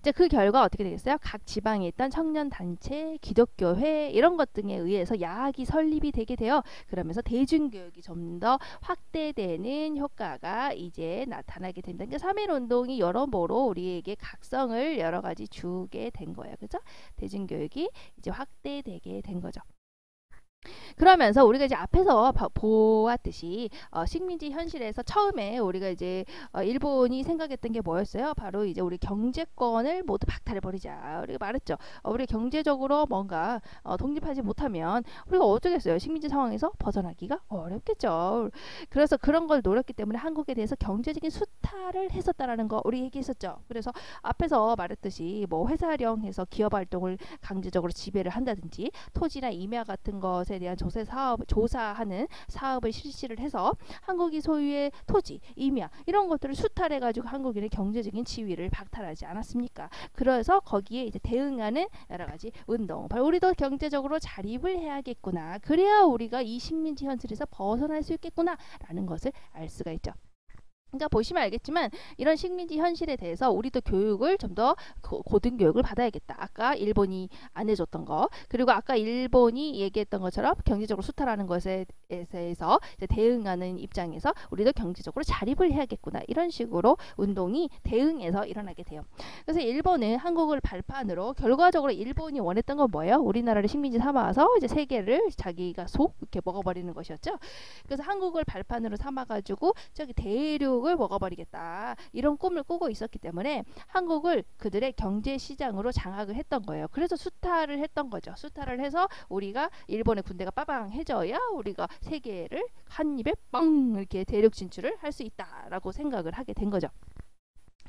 이제 그 결과 어떻게 되겠어요? 각 지방에 있던 청년단체, 기독교회 이런 것 등에 의해서 야학이 설립이 되게 돼요. 그러면서 대중교육이 좀 더 확대되는 효과가 이제 나타나게 된다. 그러니까 3.1운동이 여러모로 우리에게 각성을 여러 가지 주게 된 거예요. 그죠? 대중교육이 이제 확대되게 된 거죠. 그러면서 우리가 이제 앞에서 보았듯이 식민지 현실에서 처음에 우리가 이제 일본이 생각했던 게 뭐였어요? 바로 이제 우리 경제권을 모두 박탈해 버리자. 우리가 말했죠. 우리 경제적으로 뭔가 독립하지 못하면 우리가 어쩌겠어요? 식민지 상황에서 벗어나기가 어렵겠죠. 그래서 그런 걸 노렸기 때문에 한국에 대해서 경제적인 수탈을 했었다라는 거 우리 얘기했었죠. 그래서 앞에서 말했듯이 뭐 회사령해서 기업 활동을 강제적으로 지배를 한다든지 토지나 임야 같은 것에 대한 조사하는 사업을 실시를 해서 한국이 소유의 토지, 임야 이런 것들을 수탈해 가지고 한국인의 경제적인 지위를 박탈하지 않았습니까? 그래서 거기에 이제 대응하는 여러 가지 운동. 바로 우리도 경제적으로 자립을 해야겠구나. 그래야 우리가 이 식민지 현실에서 벗어날 수 있겠구나라는 것을 알 수가 있죠. 그러니까 보시면 알겠지만 이런 식민지 현실에 대해서 우리도 교육을 좀 더 고등교육을 받아야겠다. 아까 일본이 안 해줬던 거 그리고 아까 일본이 얘기했던 것처럼 경제적으로 수탈하는 것에 대해서 이제 대응하는 입장에서 우리도 경제적으로 자립을 해야겠구나. 이런 식으로 운동이 대응해서 일어나게 돼요. 그래서 일본은 한국을 발판으로 결과적으로 일본이 원했던 건 뭐예요? 우리나라를 식민지 삼아서 이제 세계를 자기가 속 이렇게 먹어버리는 것이었죠. 그래서 한국을 발판으로 삼아가지고 저기 대륙 을 먹어버리겠다 이런 꿈을 꾸고 있었기 때문에 한국을 그들의 경제 시장으로 장악을 했던 거예요. 그래서 수탈을 했던 거죠. 수탈을 해서 우리가 일본의 군대가 빠방해져야 우리가 세계를 한 입에 빵 이렇게 대륙 진출을 할 수 있다라고 생각을 하게 된 거죠.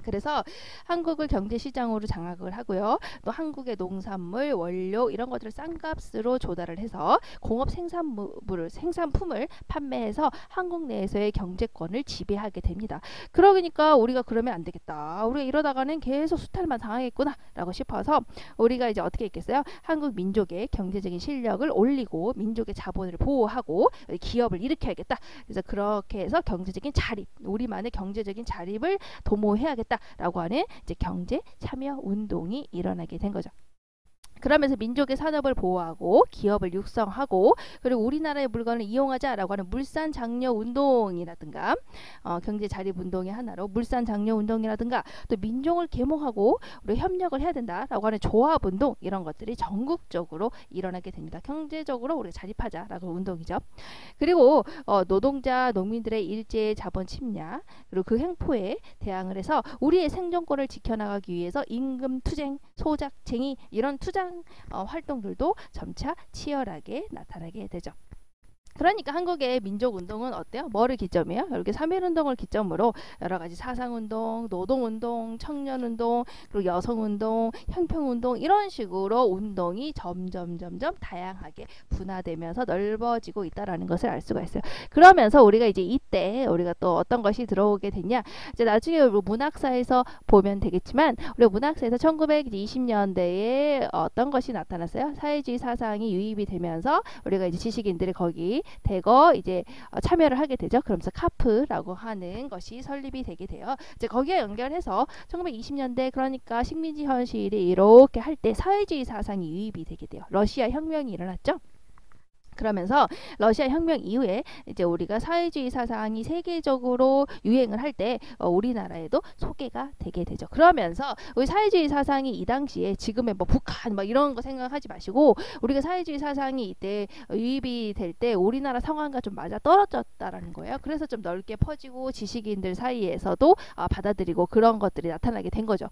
그래서 한국을 경제시장으로 장악을 하고요. 또 한국의 농산물, 원료 이런 것들을 싼 값으로 조달을 해서 공업 생산품을 판매해서 한국 내에서의 경제권을 지배하게 됩니다. 그러니까 우리가 그러면 안 되겠다. 우리가 이러다가는 계속 수탈만 당하겠구나 라고 싶어서 우리가 이제 어떻게 했겠어요? 한국 민족의 경제적인 실력을 올리고 민족의 자본을 보호하고 기업을 일으켜야겠다. 그래서 그렇게 해서 경제적인 자립, 우리만의 경제적인 자립을 도모해야겠다. 라고 하는 이제 경제 참여 운동이 일어나게 된 거죠. 그러면서 민족의 산업을 보호하고 기업을 육성하고 그리고 우리나라의 물건을 이용하자라고 하는 물산 장려 운동이라든가 경제 자립 운동의 하나로 물산 장려 운동이라든가 또 민족을 계몽하고 우리 협력을 해야 된다라고 하는 조합 운동 이런 것들이 전국적으로 일어나게 됩니다. 경제적으로 우리가 자립하자라고 운동이죠. 그리고 노동자 농민들의 일제 자본 침략 그리고 그 횡포에 대항을 해서 우리의 생존권을 지켜나가기 위해서 임금 투쟁, 소작쟁이 이런 투쟁 활동들도 점차 치열하게 나타나게 되죠. 그러니까 한국의 민족운동은 어때요? 뭐를 기점이에요? 이렇게 3.1운동을 기점으로 여러 가지 사상운동, 노동운동, 청년운동, 그리고 여성운동, 형평운동 이런 식으로 운동이 점점 다양하게 분화되면서 넓어지고 있다라는 것을 알 수가 있어요. 그러면서 우리가 이제 이때 우리가 또 어떤 것이 들어오게 됐냐? 이제 나중에 문학사에서 보면 되겠지만 우리 문학사에서 1920년대에 어떤 것이 나타났어요? 사회주의 사상이 유입이 되면서 우리가 이제 지식인들이 거기 대거 이제 참여를 하게 되죠. 그러면서 카프라고 하는 것이 설립이 되게 돼요. 이제 거기에 연결해서 1920년대 그러니까 식민지 현실이 이렇게 할 때 사회주의 사상이 유입이 되게 돼요. 러시아 혁명이 일어났죠. 그러면서 러시아 혁명 이후에 이제 우리가 사회주의 사상이 세계적으로 유행을 할 때 우리나라에도 소개가 되게 되죠. 그러면서 우리 사회주의 사상이 이 당시에 지금의 뭐 북한 막 이런 거 생각하지 마시고 우리가 사회주의 사상이 이때 유입이 될 때 우리나라 상황과 좀 맞아 떨어졌다라는 거예요. 그래서 좀 넓게 퍼지고 지식인들 사이에서도 받아들이고 그런 것들이 나타나게 된 거죠.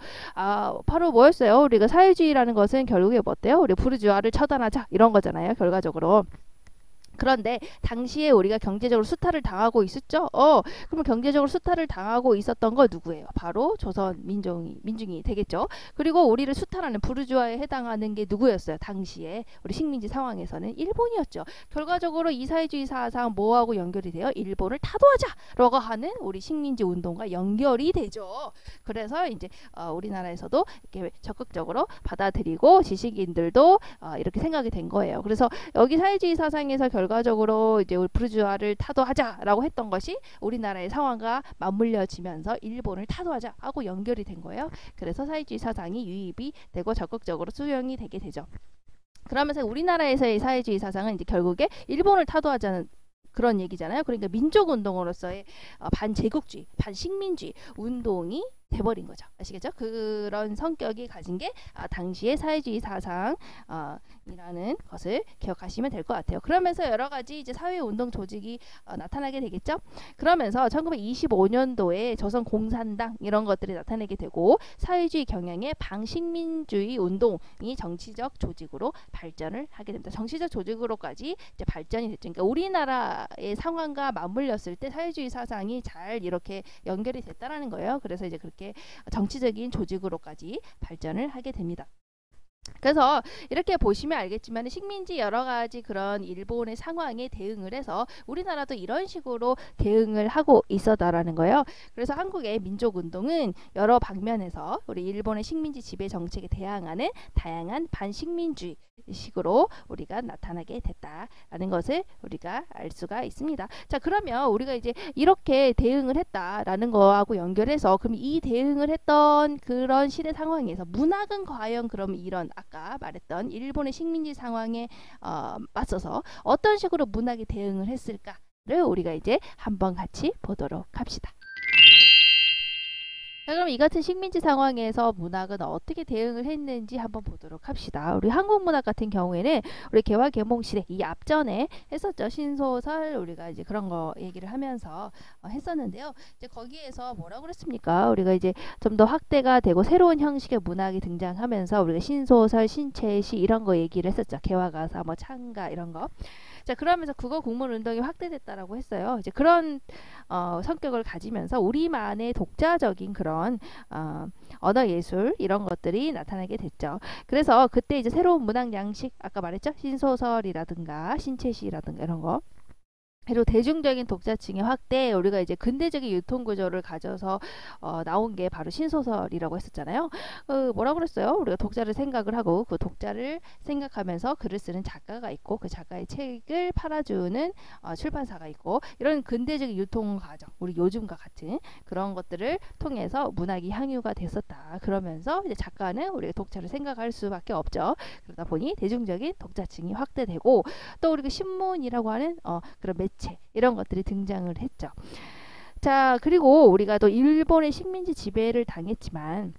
바로 뭐였어요? 우리가 사회주의라는 것은 결국에 뭐 어때요? 우리 부르주아를 처단하자 이런 거잖아요. 결과적으로. 그런데 당시에 우리가 경제적으로 수탈을 당하고 있었죠. 그러면 경제적으로 수탈을 당하고 있었던 거 누구예요? 바로 조선 민중이 되겠죠. 그리고 우리를 수탈하는 부르주아에 해당하는 게 누구였어요? 당시에 우리 식민지 상황에서는 일본이었죠. 결과적으로 이 사회주의 사상 뭐하고 연결이 돼요? 일본을 타도하자라고 하는 우리 식민지 운동과 연결이 되죠. 그래서 이제 우리나라에서도 이렇게 적극적으로 받아들이고 지식인들도 이렇게 생각이 된 거예요. 그래서 여기 사회주의 사상에서 결과적으로 이제 부르주아를 타도하자라고 했던 것이 우리나라의 상황과 맞물려지면서 일본을 타도하자 하고 연결이 된 거예요. 그래서 사회주의 사상이 유입이 되고 적극적으로 수용이 되게 되죠. 그러면서 우리나라에서의 사회주의 사상은 이제 결국에 일본을 타도하자는 그런 얘기잖아요. 그러니까 민족운동으로서의 반제국주의, 반식민주의 운동이 돼버린 거죠. 아시겠죠? 그런 성격이 가진 게 당시의 사회주의 사상 이라는 것을 기억하시면 될 것 같아요. 그러면서 여러 가지 이제 사회운동 조직이 나타나게 되겠죠. 그러면서 1925년도에 조선공산당 이런 것들이 나타나게 되고 사회주의 경향의 반식민주의 운동이 정치적 조직으로 발전을 하게 됩니다. 정치적 조직으로까지 이제 발전이 됐죠. 그러니까 우리나라의 상황과 맞물렸을 때 사회주의 사상이 잘 이렇게 연결이 됐다라는 거예요. 그래서 이제 그렇게 정치적인 조직으로까지 발전을 하게 됩니다. 그래서 이렇게 보시면 알겠지만 식민지 여러 가지 그런 일본의 상황에 대응을 해서 우리나라도 이런 식으로 대응을 하고 있었다라는 거예요. 그래서 한국의 민족운동은 여러 방면에서 우리 일본의 식민지 지배 정책에 대항하는 다양한 반식민주의 식으로 우리가 나타나게 됐다라는 것을 우리가 알 수가 있습니다. 자, 그러면 우리가 이제 이렇게 대응을 했다라는 거하고 연결해서 그럼 이 대응을 했던 그런 시대 상황에서 문학은 과연 그럼 이런 아까 말했던 일본의 식민지 상황에 맞서서 어떤 식으로 문학이 대응을 했을까를 우리가 이제 한번 같이 보도록 합시다. 자, 그럼 이 같은 식민지 상황에서 문학은 어떻게 대응을 했는지 한번 보도록 합시다. 우리 한국 문학 같은 경우에는 우리 개화 개몽 시대 이 앞전에 했었죠. 신소설 우리가 이제 그런 거 얘기를 하면서 했었는데요. 이제 거기에서 뭐라고 그랬습니까? 우리가 이제 좀 더 확대가 되고 새로운 형식의 문학이 등장하면서 우리가 신소설, 신체시 이런 거 얘기를 했었죠. 개화가사, 뭐 창가 이런 거. 자, 그러면서 국어 국문 운동이 확대됐다라고 했어요. 이제 그런 성격을 가지면서 우리만의 독자적인 그런 언어 예술 이런 것들이 나타나게 됐죠. 그래서 그때 이제 새로운 문학 양식 아까 말했죠. 신소설이라든가 신체시라든가 이런 거 그리고 대중적인 독자층의 확대, 우리가 이제 근대적인 유통 구조를 가져서 나온 게 바로 신소설이라고 했었잖아요. 뭐라 그랬어요? 우리가 독자를 생각을 하고 그 독자를 생각하면서 글을 쓰는 작가가 있고 그 작가의 책을 팔아주는 출판사가 있고 이런 근대적인 유통 과정, 우리 요즘과 같은 그런 것들을 통해서 문학이 향유가 됐었다. 그러면서 이제 작가는 우리가 독자를 생각할 수밖에 없죠. 그러다 보니 대중적인 독자층이 확대되고 또 우리가 신문이라고 하는 그런 매체 이런 것들이 등장을 했죠. 자, 그리고 우리가 또 일본의 식민지 지배를 당했지만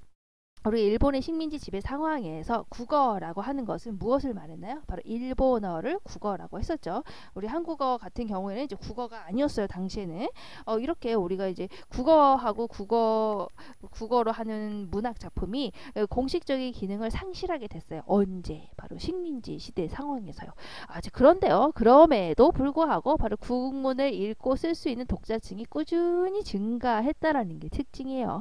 우리 일본의 식민지 지배 상황에서 국어라고 하는 것은 무엇을 말했나요? 바로 일본어를 국어라고 했었죠. 우리 한국어 같은 경우에는 이제 국어가 아니었어요. 당시에는 이렇게 우리가 이제 국어하고 국어로 하는 문학 작품이 공식적인 기능을 상실하게 됐어요. 언제? 바로 식민지 시대 상황에서요. 그런데요. 그럼에도 불구하고 바로 국문을 읽고 쓸 수 있는 독자층이 꾸준히 증가했다라는 게 특징이에요.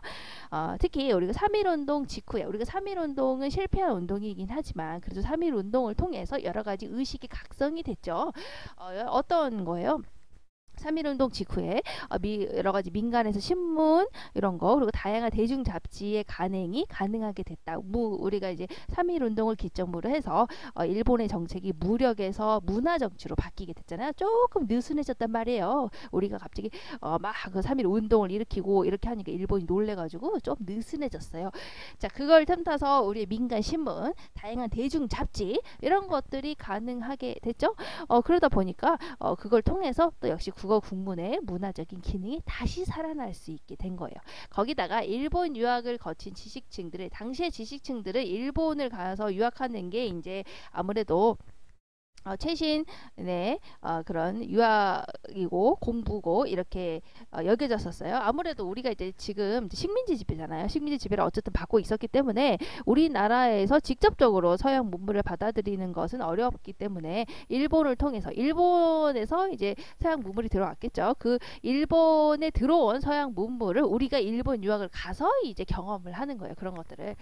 특히 우리가 3.1운동 직후에 우리가 3.1운동은 실패한 운동이긴 하지만 그래도 3.1운동을 통해서 여러 가지 의식이 각성이 됐죠. 어떤 거예요? 3.1운동 직후에 여러 가지 민간에서 신문 이런 거 그리고 다양한 대중 잡지의 간행이 가능하게 됐다. 우리가 이제 3.1운동을 기점으로 해서 일본의 정책이 무력에서 문화 정치로 바뀌게 됐잖아요. 조금 느슨해졌단 말이에요. 우리가 갑자기 막 그 3.1운동을 일으키고 이렇게 하니까 일본이 놀래가지고 좀 느슨해졌어요. 자, 그걸 틈타서 우리의 민간 신문, 다양한 대중 잡지 이런 것들이 가능하게 됐죠. 그러다 보니까 그걸 통해서 또 역시 국어 국문의 문화적인 기능이 다시 살아날 수 있게 된 거예요. 거기다가 일본 유학을 거친 지식층들의 당시의 지식층들은 일본을 가서 유학하는 게 이제 아무래도 최신의 그런 유학이고 공부고 이렇게 여겨졌었어요. 아무래도 우리가 이제 지금 식민지 지배잖아요. 식민지 지배를 어쨌든 받고 있었기 때문에 우리나라에서 직접적으로 서양 문물을 받아들이는 것은 어렵기 때문에 일본을 통해서 일본에서 이제 서양 문물이 들어왔겠죠. 그 일본에 들어온 서양 문물을 우리가 일본 유학을 가서 이제 경험을 하는 거예요. 그런 것들을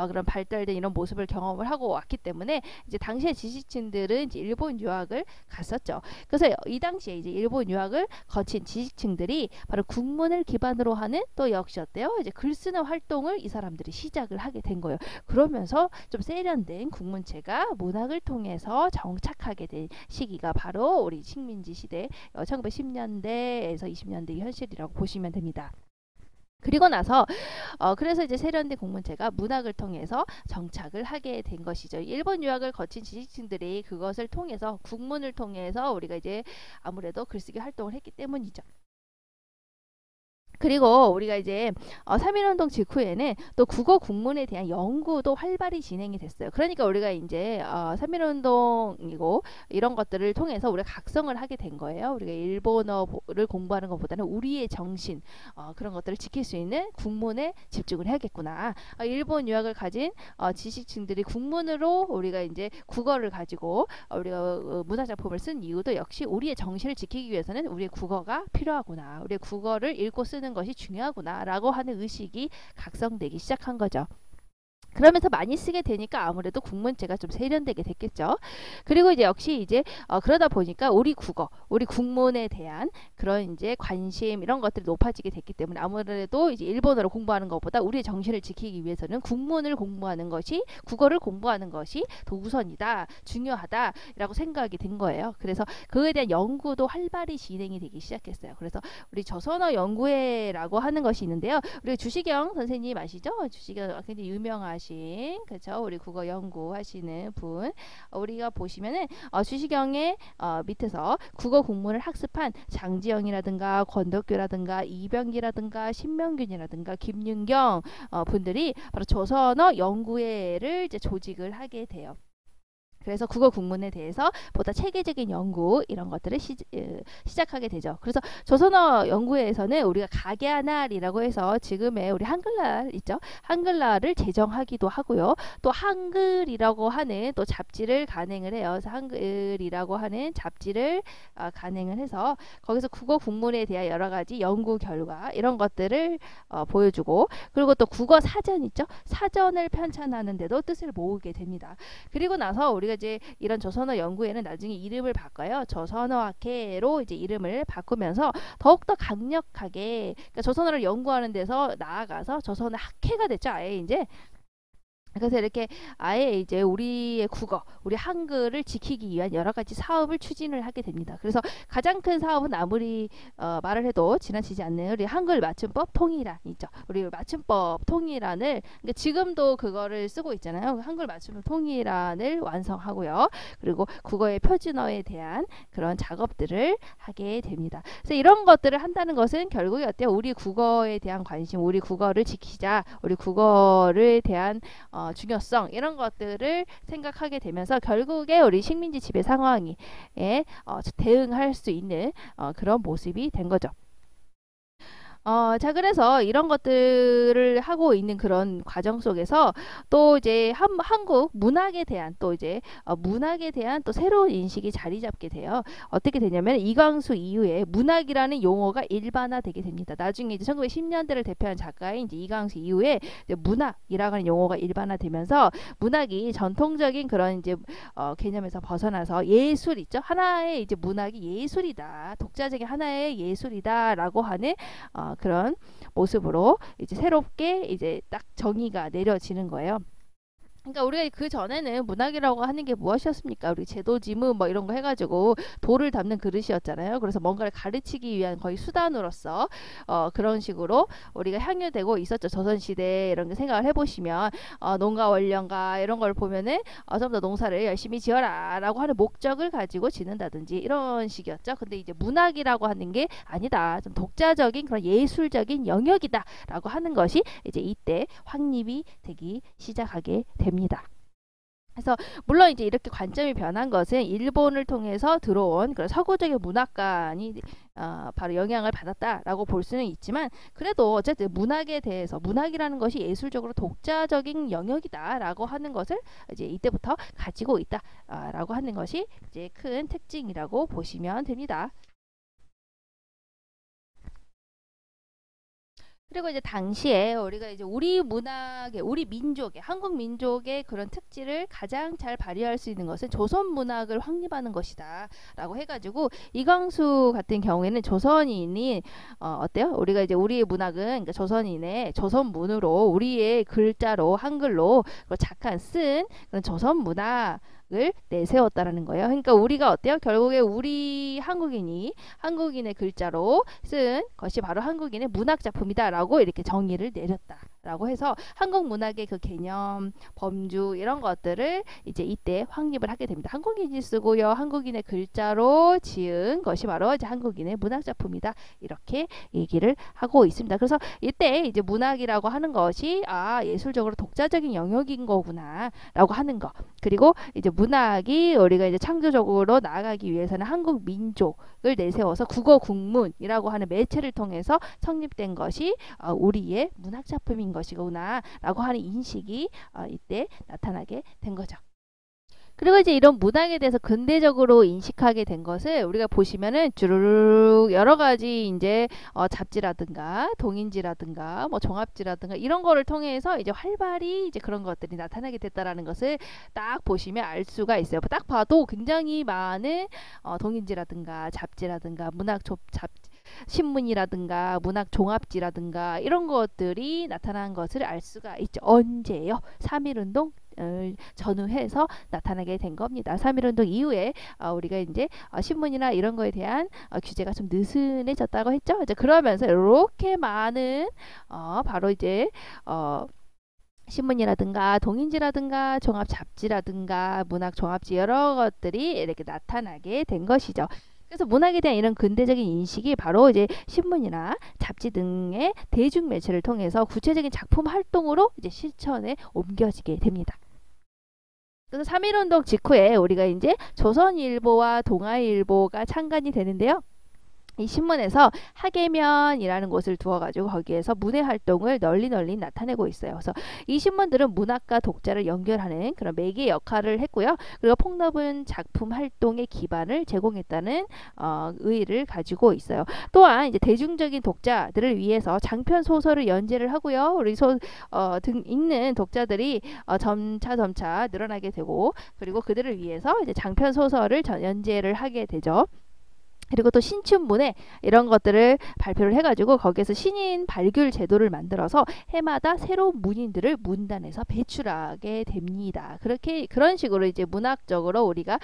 그런 발달된 이런 모습을 경험을 하고 왔기 때문에 이제 당시의 지식층들은 이제 일본 유학을 갔었죠. 그래서 이 당시에 이제 일본 유학을 거친 지식층들이 바로 국문을 기반으로 하는 또 역시 어때요? 이제 글 쓰는 활동을 이 사람들이 시작을 하게 된 거예요. 그러면서 좀 세련된 국문체가 문학을 통해서 정착하게 된 시기가 바로 우리 식민지 시대 1910년대에서 20년대 현실이라고 보시면 됩니다. 그리고 나서 그래서 이제 세련된 공문체가 문학을 통해서 정착을 하게 된 것이죠. 일본 유학을 거친 지식층들이 그것을 통해서 국문을 통해서 우리가 이제 아무래도 글쓰기 활동을 했기 때문이죠. 그리고 우리가 이제 3.1운동 직후에는 또 국어 국문에 대한 연구도 활발히 진행이 됐어요. 그러니까 우리가 이제 3.1운동이고 이런 것들을 통해서 우리가 각성을 하게 된 거예요. 우리가 일본어를 공부하는 것보다는 우리의 정신 그런 것들을 지킬 수 있는 국문에 집중을 해야겠구나. 일본 유학을 가진 지식층들이 국문으로 우리가 이제 국어를 가지고 우리가 문화작품을 쓴 이유도 역시 우리의 정신을 지키기 위해서는 우리의 국어가 필요하구나. 우리의 국어를 읽고 쓰는 것이 중요하구나 라고 하는 의식이 각성되기 시작한 거죠. 그러면서 많이 쓰게 되니까 아무래도 국문체가 좀 세련되게 됐겠죠. 그리고 이제 역시 이제 그러다 보니까 우리 국어, 우리 국문에 대한 그런 이제 관심 이런 것들이 높아지게 됐기 때문에 아무래도 이제 일본어를 공부하는 것보다 우리의 정신을 지키기 위해서는 국문을 공부하는 것이 국어를 공부하는 것이 더 우선이다, 중요하다라고 생각이 된 거예요. 그래서 그에 대한 연구도 활발히 진행이 되기 시작했어요. 그래서 우리 조선어 연구회라고 하는 것이 있는데요. 우리 주시경 선생님 아시죠? 주시경 굉장히 유명하신 그렇죠? 우리 국어 연구하시는 분 우리가 보시면은 주시경의 밑에서 국어 국문을 학습한 장지영이라든가 권덕규라든가 이병기라든가 신명균이라든가 김윤경 분들이 바로 조선어 연구회를 이제 조직을 하게 돼요. 그래서 국어 국문에 대해서 보다 체계적인 연구 이런 것들을 시작하게 되죠. 그래서 조선어 연구회에서는 우리가 각야날이라고 해서 지금의 우리 한글날 있죠. 한글날을 제정하기도 하고요. 또 한글이라고 하는 또 잡지를 간행을 해요. 그래서 한글이라고 하는 잡지를 간행을 해서 거기서 국어 국문에 대한 여러 가지 연구 결과 이런 것들을 보여주고 그리고 또 국어 사전 있죠. 사전을 편찬하는 데도 뜻을 모으게 됩니다. 그리고 나서 우리가 우리가 이제 이런 조선어 연구에는 나중에 이름을 바꿔요. 조선어학회로 이제 이름을 바꾸면서 더욱더 강력하게, 그러니까 조선어를 연구하는 데서 나아가서 조선어 학회가 됐죠. 아예 이제. 그래서 이렇게 아예 이제 우리의 국어, 우리 한글을 지키기 위한 여러 가지 사업을 추진을 하게 됩니다. 그래서 가장 큰 사업은 아무리 말을 해도 지나치지 않는 우리 한글 맞춤법 통일안 있죠. 우리 맞춤법 통일안을, 그러니까 지금도 그거를 쓰고 있잖아요. 한글 맞춤법 통일안을 완성하고요. 그리고 국어의 표준어에 대한 그런 작업들을 하게 됩니다. 그래서 이런 것들을 한다는 것은 결국에 어때요? 우리 국어에 대한 관심, 우리 국어를 지키자, 우리 국어를 대한 중요성, 이런 것들을 생각하게 되면서 결국에 우리 식민지 지배 상황에 대응할 수 있는 그런 모습이 된 거죠. 자, 그래서 이런 것들을 하고 있는 그런 과정 속에서 또 이제 한국 문학에 대한 또 이제 문학에 대한 또 새로운 인식이 자리 잡게 돼요. 어떻게 되냐면 이광수 이후에 문학이라는 용어가 일반화되게 됩니다. 나중에 이제 1910년대를 대표한 작가인 이제 이광수 이후에 이제 문학이라는 용어가 일반화되면서 문학이 전통적인 그런 이제 개념에서 벗어나서 예술 있죠. 하나의 이제 문학이 예술이다, 독자적인 하나의 예술이다라고 하는 그런 모습으로 이제 새롭게 이제 딱 정의가 내려지는 거예요. 그러니까 우리가 그 전에는 문학이라고 하는 게 무엇이었습니까? 우리 제도지문 뭐 이런 거 해가지고 돌을 담는 그릇이었잖아요. 그래서 뭔가를 가르치기 위한 거의 수단으로서 그런 식으로 우리가 향유되고 있었죠. 조선시대 이런 게 생각을 해보시면 농가 원령가 이런 걸 보면은 좀 더 농사를 열심히 지어라 라고 하는 목적을 가지고 지는다든지 이런 식이었죠. 근데 이제 문학이라고 하는 게 아니다, 좀 독자적인 그런 예술적인 영역이다 라고 하는 것이 이제 이때 확립이 되기 시작하게 됩니다. 그래서 물론 이제 이렇게 관점이 변한 것은 일본을 통해서 들어온 그런 서구적인 문학관이 바로 영향을 받았다라고 볼 수는 있지만, 그래도 어쨌든 문학에 대해서 문학이라는 것이 예술적으로 독자적인 영역이다라고 하는 것을 이제 이때부터 가지고 있다라고 하는 것이 이제 큰 특징이라고 보시면 됩니다. 그리고 이제 당시에 우리가 이제 우리 문학의, 우리 민족의, 한국 민족의 그런 특질을 가장 잘 발휘할 수 있는 것은 조선 문학을 확립하는 것이다 라고 해가지고 이광수 같은 경우에는 조선인이 어때요? 우리가 이제 우리의 문학은, 그러니까 조선인의 조선문으로 우리의 글자로 한글로 작한 쓴 그런 조선 문학 을 내세웠다라는 거예요. 그러니까 우리가 어때요? 결국에 우리 한국인의 글자로 쓴 것이 바로 한국인의 문학 작품이다라고 이렇게 정의를 내렸다라고 해서 한국 문학의 그 개념, 범주 이런 것들을 이제 이때 확립을 하게 됩니다. 한국인이 쓰고요, 한국인의 글자로 지은 것이 바로 이제 한국인의 문학 작품이다, 이렇게 얘기를 하고 있습니다. 그래서 이때 이제 문학이라고 하는 것이 예술적으로 독자적인 영역인 거구나라고 하는 거, 그리고 이제 문학이 우리가 이제 창조적으로 나아가기 위해서는 한국 민족을 내세워서 국어 국문이라고 하는 매체를 통해서 성립된 것이 우리의 문학 작품인 것이구나 라고 하는 인식이 이때 나타나게 된 거죠. 그리고 이제 이런 문학에 대해서 근대적으로 인식하게 된 것을 우리가 보시면은 주르륵 여러 가지 이제 잡지라든가 동인지라든가 뭐 종합지라든가 이런 거를 통해서 이제 활발히 이제 그런 것들이 나타나게 됐다라는 것을 딱 보시면 알 수가 있어요. 딱 봐도 굉장히 많은 동인지라든가 잡지라든가 신문이라든가 문학 종합지라든가 이런 것들이 나타난 것을 알 수가 있죠. 언제요? 3.1운동 전후해서 나타나게 된 겁니다. 3.1운동 이후에 우리가 이제 신문이나 이런 거에 대한 규제가 좀 느슨해졌다고 했죠. 이제 그러면서 이렇게 많은 바로 이제 신문이라든가 동인지라든가 종합 잡지라든가 문학 종합지 여러 것들이 이렇게 나타나게 된 것이죠. 그래서 문학에 대한 이런 근대적인 인식이 바로 이제 신문이나 잡지 등의 대중 매체를 통해서 구체적인 작품 활동으로 이제 실천에 옮겨지게 됩니다. 그래서 3.1운동 직후에 우리가 이제 조선일보와 동아일보가 창간이 되는데요. 이 신문에서 학예면이라는 곳을 두어가지고 거기에서 문해 활동을 널리 나타내고 있어요. 그래서 이 신문들은 문학과 독자를 연결하는 그런 매개 역할을 했고요. 그리고 폭넓은 작품 활동의 기반을 제공했다는 의의를 가지고 있어요. 또한 이제 대중적인 독자들을 위해서 장편 소설을 연재를 하고요. 우리 읽는 독자들이 점차 늘어나게 되고, 그리고 그들을 위해서 이제 장편 소설을 연재를 하게 되죠. 그리고 또 신춘문예 이런 것들을 발표를 해가지고 거기에서 신인 발굴 제도를 만들어서 해마다 새로운 문인들을 문단에서 배출하게 됩니다. 그런 식으로 이제 문학적으로 우리가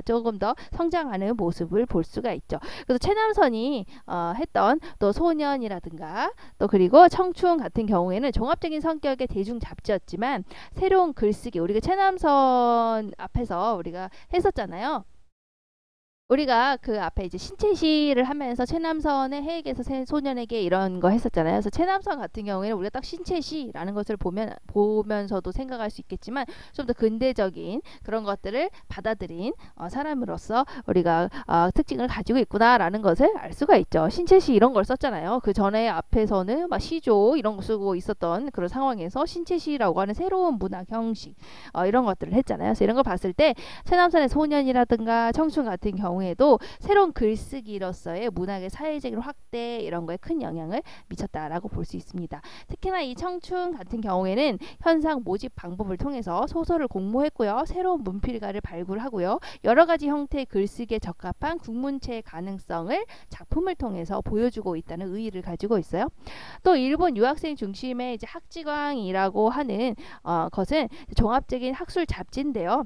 조금 더 성장하는 모습을 볼 수가 있죠. 그래서 최남선이 했던 또 소년이라든가 또 그리고 청춘 같은 경우에는 종합적인 성격의 대중 잡지였지만 새로운 글쓰기, 우리가 최남선 앞에서 우리가 했었잖아요. 우리가 그 앞에 이제 신체시를 하면서 최남선의 해에게서 소년에게 이런 거 했었잖아요. 그래서 최남선 같은 경우에는 우리가 딱 신체시라는 것을 보면서도 생각할 수 있겠지만 좀 더 근대적인 그런 것들을 받아들인 사람으로서 우리가 특징을 가지고 있구나라는 것을 알 수가 있죠. 신체시 이런 걸 썼잖아요. 그 전에 앞에서는 막 시조 이런 거 쓰고 있었던 그런 상황에서 신체시라고 하는 새로운 문학 형식 이런 것들을 했잖아요. 그래서 이런 걸 봤을 때 최남선의 소년이라든가 청춘 같은 경우에도 새로운 글쓰기로서의 문학의 사회적인 확대 이런 거에 큰 영향을 미쳤다라고 볼 수 있습니다. 특히나 이 청춘 같은 경우에는 현상 모집 방법을 통해서 소설을 공모했고요. 새로운 문필가를 발굴하고요. 여러 가지 형태의 글쓰기에 적합한 국문체의 가능성을 작품을 통해서 보여주고 있다는 의의를 가지고 있어요. 또 일본 유학생 중심의 이제 학지광이라고 하는 것은 종합적인 학술 잡지인데요.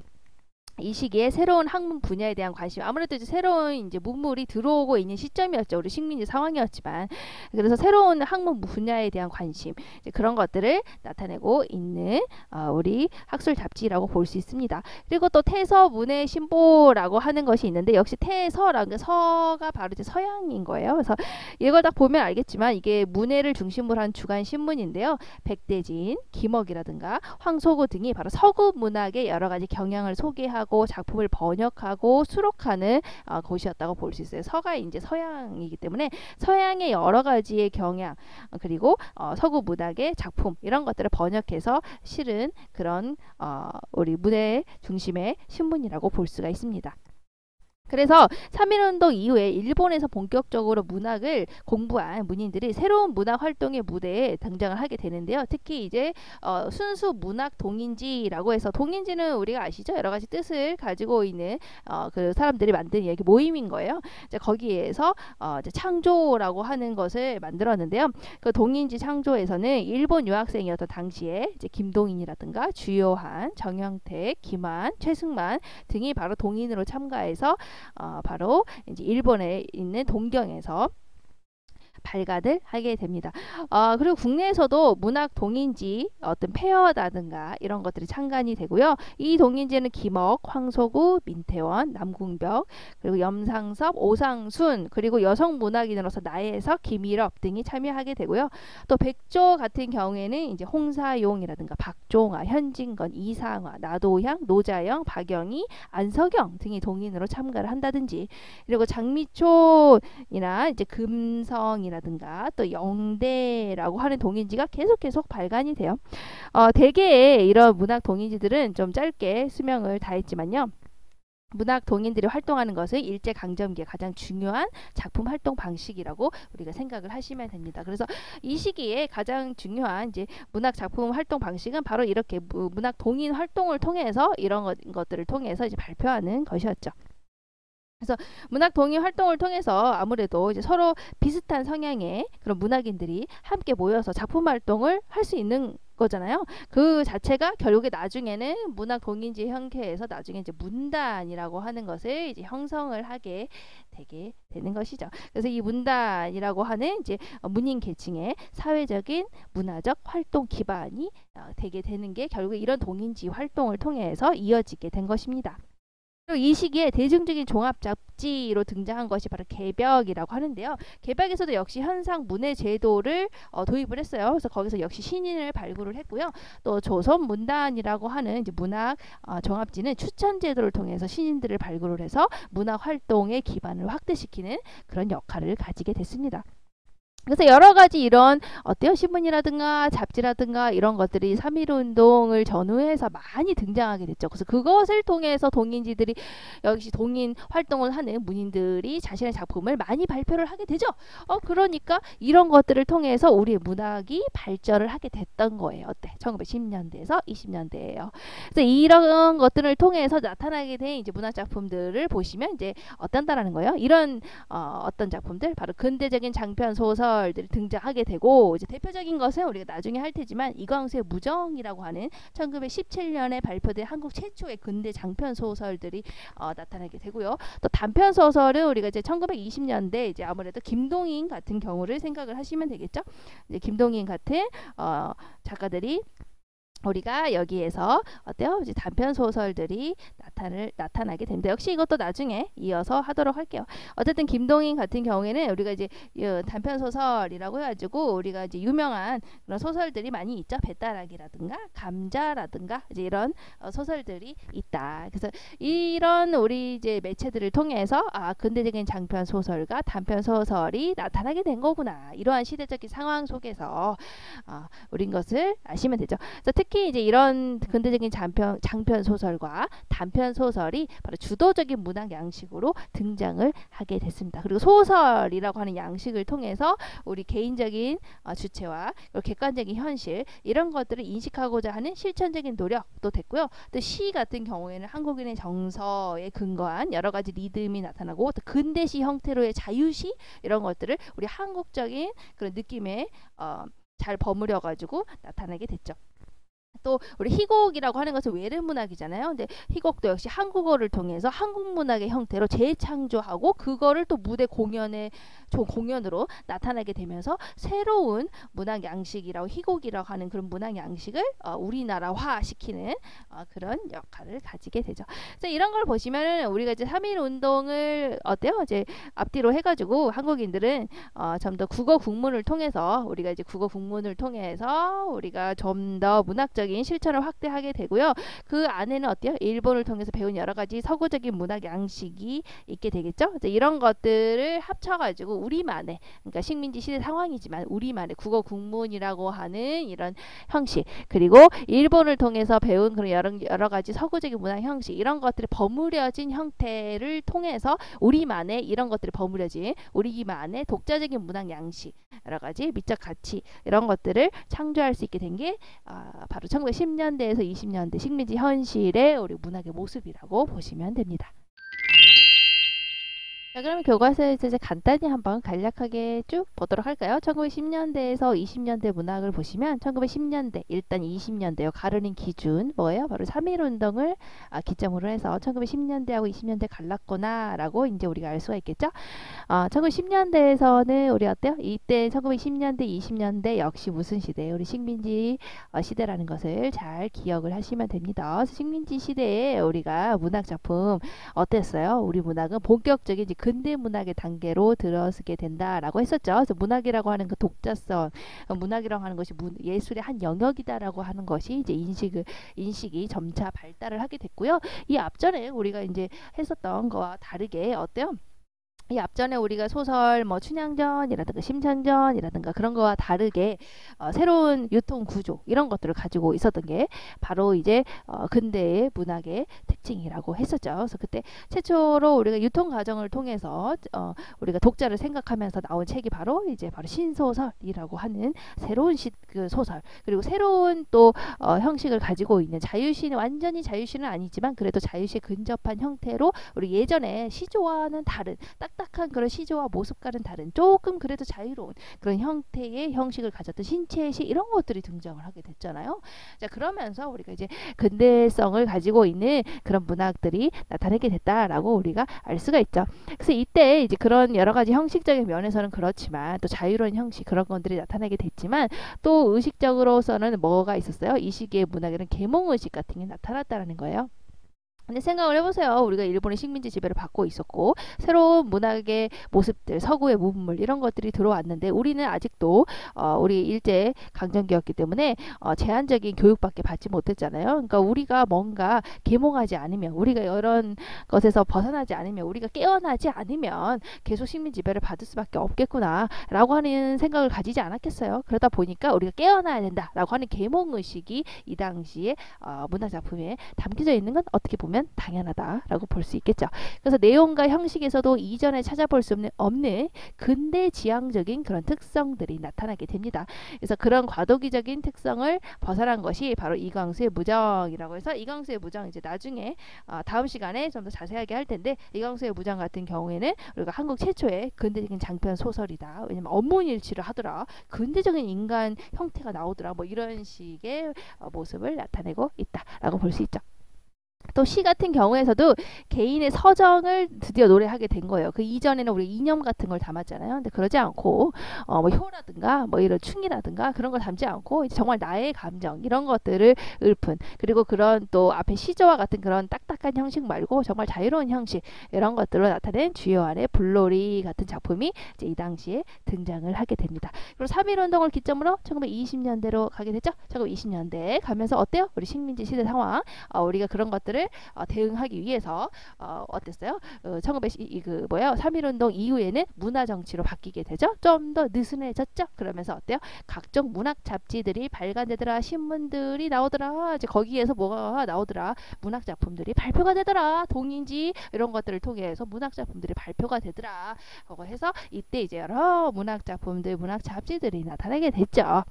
이 시기에 새로운 학문 분야에 대한 관심, 아무래도 이제 새로운 이제 문물이 들어오고 있는 시점이었죠. 우리 식민지 상황이었지만, 그래서 새로운 학문 분야에 대한 관심, 그런 것들을 나타내고 있는 우리 학술 잡지라고 볼 수 있습니다. 그리고 또 태서 문해 신보라고 하는 것이 있는데, 역시 태서라는 서가 바로 이제 서양인 거예요. 그래서 이걸 딱 보면 알겠지만 이게 문해를 중심으로 한 주간 신문인데요. 백대진, 김억이라든가 황소구 등이 바로 서구 문학의 여러 가지 경향을 소개하고 작품을 번역하고 수록하는 곳이었다고 볼 수 있어요. 서가 이제 서양이기 때문에 서양의 여러 가지의 경향 그리고 서구 문학의 작품 이런 것들을 번역해서 실은 그런 우리 문해 중심의 신문이라고 볼 수가 있습니다. 그래서 3.1운동 이후에 일본에서 본격적으로 문학을 공부한 문인들이 새로운 문학 활동의 무대에 등장을 하게 되는데요. 특히 이제 순수 문학 동인지라고 해서, 동인지는 우리가 아시죠? 여러 가지 뜻을 가지고 있는 그 사람들이 만든 이야기 모임인 거예요. 이제 거기에서 이제 창조라고 하는 것을 만들었는데요. 그 동인지 창조에서는 일본 유학생이었던 당시에 이제 김동인이라든가 주요한, 정영택, 김환, 최승만 등이 바로 동인으로 참가해서 바로 이제 일본에 있는 동경에서 발간을 하게 됩니다. 그리고 국내에서도 문학 동인지 어떤 페어라든가 이런 것들이 창간이 되고요. 이 동인지는 김억, 황소구, 민태원, 남궁벽, 그리고 염상섭, 오상순, 그리고 여성 문학인으로서 나혜석, 김일업 등이 참여하게 되고요. 또 백조 같은 경우에는 이제 홍사용이라든가 박종아, 현진건, 이상화, 나도향, 노자영, 박영희, 안석영 등이 동인으로 참가를 한다든지, 그리고 장미촌이나 이제 금성이 라든가 또 영대라고 하는 동인지가 계속 발간이 돼요. 대개의 이런 문학 동인지들은 좀 짧게 수명을 다했지만요. 문학 동인들이 활동하는 것은 일제강점기의 가장 중요한 작품 활동 방식이라고 우리가 생각을 하시면 됩니다. 그래서 이 시기에 가장 중요한 이제 문학 작품 활동 방식은 바로 이렇게 문학 동인 활동을 통해서 이런 것들을 통해서 이제 발표하는 것이었죠. 그래서 문학 동인 활동을 통해서 아무래도 이제 서로 비슷한 성향의 그런 문학인들이 함께 모여서 작품 활동을 할 수 있는 거잖아요. 그 자체가 결국에 나중에는 문학 동인지 형태에서 나중에 이제 문단이라고 하는 것을 이제 형성을 하게 되게 되는 것이죠. 그래서 이 문단이라고 하는 이제 문인 계층의 사회적인 문화적 활동 기반이 되게 되는 게 결국에 이런 동인지 활동을 통해서 이어지게 된 것입니다. 이 시기에 대중적인 종합 잡지로 등장한 것이 바로 개벽이라고 하는데요. 개벽에서도 역시 현상 문해 제도를 도입을 했어요. 그래서 거기서 역시 신인을 발굴을 했고요. 또 조선 문단이라고 하는 이제 문학 종합지는 추천 제도를 통해서 신인들을 발굴을 해서 문학 활동의 기반을 확대시키는 그런 역할을 가지게 됐습니다. 그래서 여러 가지 이런 어때요? 신문이라든가 잡지라든가 이런 것들이 3.1 운동을 전후해서 많이 등장하게 됐죠. 그래서 그것을 통해서 동인지들이 역시 동인 활동을 하는 문인들이 자신의 작품을 많이 발표를 하게 되죠. 그러니까 이런 것들을 통해서 우리의 문학이 발전을 하게 됐던 거예요. 어때? 1910년대에서 20년대예요. 그래서 이런 것들을 통해서 나타나게 된 이제 문학 작품들을 보시면 이제 어떤다라는 거예요. 이런 어떤 작품들 바로 근대적인 장편 소설들이 등장하게 되고 이제 대표적인 것은 우리가 나중에 할 테지만 이광수의 무정이라고 하는 1917년에 발표된 한국 최초의 근대 장편 소설들이 나타나게 되고요. 또 단편 소설은 우리가 이제 1920년대 이제 아무래도 김동인 같은 경우를 생각을 하시면 되겠죠. 이제 김동인 같은 작가들이 우리가 여기에서 어때요? 이제 단편 소설들이 나타나게 됩니다. 역시 이것도 나중에 이어서 하도록 할게요. 어쨌든 김동인 같은 경우에는 우리가 이제 단편 소설이라고 해가지고 우리가 이제 유명한 그런 소설들이 많이 있죠. 배따라기라든가 감자라든가 이제 이런 소설들이 있다. 그래서 이런 우리 이제 매체들을 통해서 근대적인 장편 소설과 단편 소설이 나타나게 된 거구나. 이러한 시대적인 상황 속에서 우린 것을 아시면 되죠. 그래서 특히 이제 이런 근대적인 장편 소설과 단편 소설이 바로 주도적인 문학 양식으로 등장을 하게 됐습니다. 그리고 소설이라고 하는 양식을 통해서 우리 개인적인 주체와 객관적인 현실 이런 것들을 인식하고자 하는 실천적인 노력도 됐고요. 또 시 같은 경우에는 한국인의 정서에 근거한 여러 가지 리듬이 나타나고 또 근대시 형태로의 자유시 이런 것들을 우리 한국적인 그런 느낌에 잘 버무려 가지고 나타나게 됐죠. 또 우리 희곡이라고 하는 것은 외래 문학이잖아요. 근데 희곡도 역시 한국어를 통해서 한국 문학의 형태로 재창조하고 그거를 또 무대 공연으로 나타나게 되면서 새로운 문학 양식이라고 희곡이라고 하는 그런 문학 양식을 우리나라화 시키는 그런 역할을 가지게 되죠. 그래서 이런 걸 보시면은 우리가 이제 3.1 운동을 어때요? 이제 앞뒤로 해가지고 한국인들은 좀 더 국어 국문을 통해서 우리가 좀 더 문학적인 실천을 확대하게 되고요. 그 안에는 어때요? 일본을 통해서 배운 여러 가지 서구적인 문학 양식이 있게 되겠죠. 이런 것들을 합쳐가지고 우리만의 그러니까 식민지 시대 상황이지만 우리만의 국어 국문이라고 하는 이런 형식 그리고 일본을 통해서 배운 그런 여러 가지 서구적인 문학 형식 이런 것들이 버무려진 형태를 통해서 우리만의 이런 것들이 버무려진 우리만의 독자적인 문학 양식 여러 가지 미적 가치 이런 것들을 창조할 수 있게 된 게 바로 1910년대에서 20년대 식민지 현실의 우리 문학의 모습이라고 보시면 됩니다. 자, 그러면 교과서에서 이제 간단히 한번 간략하게 쭉 보도록 할까요? 1910년대에서 20년대 문학을 보시면 1910년대, 일단 20년대요. 가르는 기준 뭐예요? 바로 3.1 운동을 기점으로 해서 1910년대하고 20년대 갈랐구나 라고 이제 우리가 알 수가 있겠죠? 1910년대에서는 우리 어때요? 이때 1910년대, 20년대 역시 무슨 시대예요? 우리 식민지 시대라는 것을 잘 기억을 하시면 됩니다. 그래서 식민지 시대에 우리가 문학 작품 어땠어요? 우리 문학은 본격적인 근대 문학의 단계로 들어서게 된다라고 했었죠. 그래서 문학이라고 하는 그 독자성, 문학이라고 하는 것이 예술의 한 영역이다라고 하는 것이 이제 인식이 점차 발달을 하게 됐고요. 이 앞전에 우리가 이제 했었던 거와 다르게 어때요? 이 앞전에 우리가 소설 춘향전이라든가 심선전이라든가 그런 거와 다르게 새로운 유통 구조 이런 것들을 가지고 있었던 게 바로 이제 근대의 문학의 특징이라고 했었죠. 그래서 그때 최초로 우리가 유통 과정을 통해서 우리가 독자를 생각하면서 나온 책이 바로 신소설이라고 하는 새로운 그 소설 그리고 새로운 또 형식을 가지고 있는 자유시는 완전히 자유시는 아니지만 그래도 자유시에 근접한 형태로 우리 예전에 시조와는 다른 딱딱한 그런 시조와 모습과는 다른 조금 그래도 자유로운 그런 형태의 형식을 가졌던 신체의 시 이런 것들이 등장을 하게 됐잖아요. 자, 그러면서 우리가 이제 근대성을 가지고 있는 그런 문학들이 나타나게 됐다라고 우리가 알 수가 있죠. 그래서 이때 이제 그런 여러 가지 형식적인 면에서는 그렇지만 또 자유로운 형식 그런 것들이 나타나게 됐지만 또 의식적으로서는 뭐가 있었어요? 이 시기의 문학에는 계몽의식 같은 게 나타났다는 거예요. 근데 생각을 해보세요. 우리가 일본의 식민지 지배를 받고 있었고 새로운 문학의 모습들, 서구의 문물 이런 것들이 들어왔는데 우리는 아직도 우리 일제 강점기였기 때문에 제한적인 교육밖에 받지 못했잖아요. 그러니까 우리가 뭔가 계몽하지 않으면, 우리가 이런 것에서 벗어나지 않으면, 우리가 깨어나지 않으면 계속 식민 지배를 받을 수밖에 없겠구나라고 하는 생각을 가지지 않았겠어요. 그러다 보니까 우리가 깨어나야 된다라고 하는 계몽 의식이 이 당시에 문학 작품에 담겨져 있는 건 어떻게 보면 당연하다라고 볼 수 있겠죠. 그래서 내용과 형식에서도 이전에 찾아볼 수 없는 근대 지향적인 그런 특성들이 나타나게 됩니다. 그래서 그런 과도기적인 특성을 벗어난 것이 바로 이광수의 무정이라고 해서, 이광수의 무정 이제 나중에 다음 시간에 좀 더 자세하게 할 텐데, 이광수의 무정 같은 경우에는 우리가 한국 최초의 근대적인 장편 소설이다. 왜냐면 언문일치를 하더라. 근대적인 인간 형태가 나오더라. 뭐 이런 식의 모습을 나타내고 있다라고 볼 수 있죠. 또 시 같은 경우에서도 개인의 서정을 드디어 노래하게 된 거예요. 그 이전에는 우리 이념 같은 걸 담았잖아요. 근데 그러지 않고 뭐 효라든가 뭐 이런 충이라든가 그런 걸 담지 않고 이제 정말 나의 감정 이런 것들을 읊은, 그리고 그런 또 앞에 시조와 같은 그런 딱딱한 형식 말고 정말 자유로운 형식 이런 것들로 나타낸 주요한의 불놀이 같은 작품이 이제 이 당시에 등장을 하게 됩니다. 그리고 3.1 운동을 기점으로 1920년대로 가게 됐죠. 1920년대 가면서 어때요? 우리 식민지 시대 상황, 우리가 그런 것들을 대응하기 위해서 어땠어요? 3.1 운동 이후에는 문화 정치로 바뀌게 되죠. 좀 더 느슨해졌죠. 그러면서 어때요? 각종 문학 잡지들이 발간되더라. 신문들이 나오더라. 이제 거기에서 뭐가 나오더라? 문학 작품들이 발표가 되더라. 동인지 이런 것들을 통해서 문학 작품들이 발표가 되더라. 해서 이때 이제 여러 문학 작품들, 문학 잡지들이 나타나게 됐죠.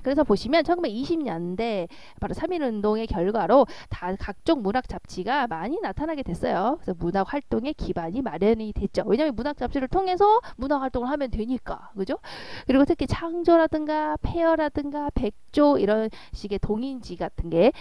그래서 보시면 1920년대 바로 3.1 운동의 결과로 다 각종 문학 잡지가 많이 나타나게 됐어요. 그래서 문학 활동의 기반이 마련이 됐죠. 왜냐하면 문학 잡지를 통해서 문학 활동을 하면 되니까, 그죠? 그리고 특히 창조라든가 폐허라든가 백조 이런 식의 동인지 같은 게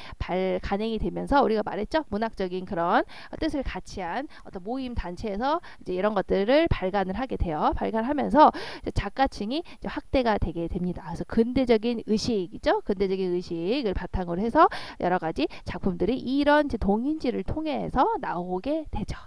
간행이 되면서 우리가 말했죠. 문학적인 그런 뜻을 같이 한 어떤 모임 단체에서 이제 이런 것들을 발간을 하게 돼요. 발간하면서 작가층이 이제 확대가 되게 됩니다. 그래서 근대적인 의식이죠. 근대적인 의식을 바탕으로 해서 여러 가지 작품들이 이런 동인지를 통해서 나오게 되죠.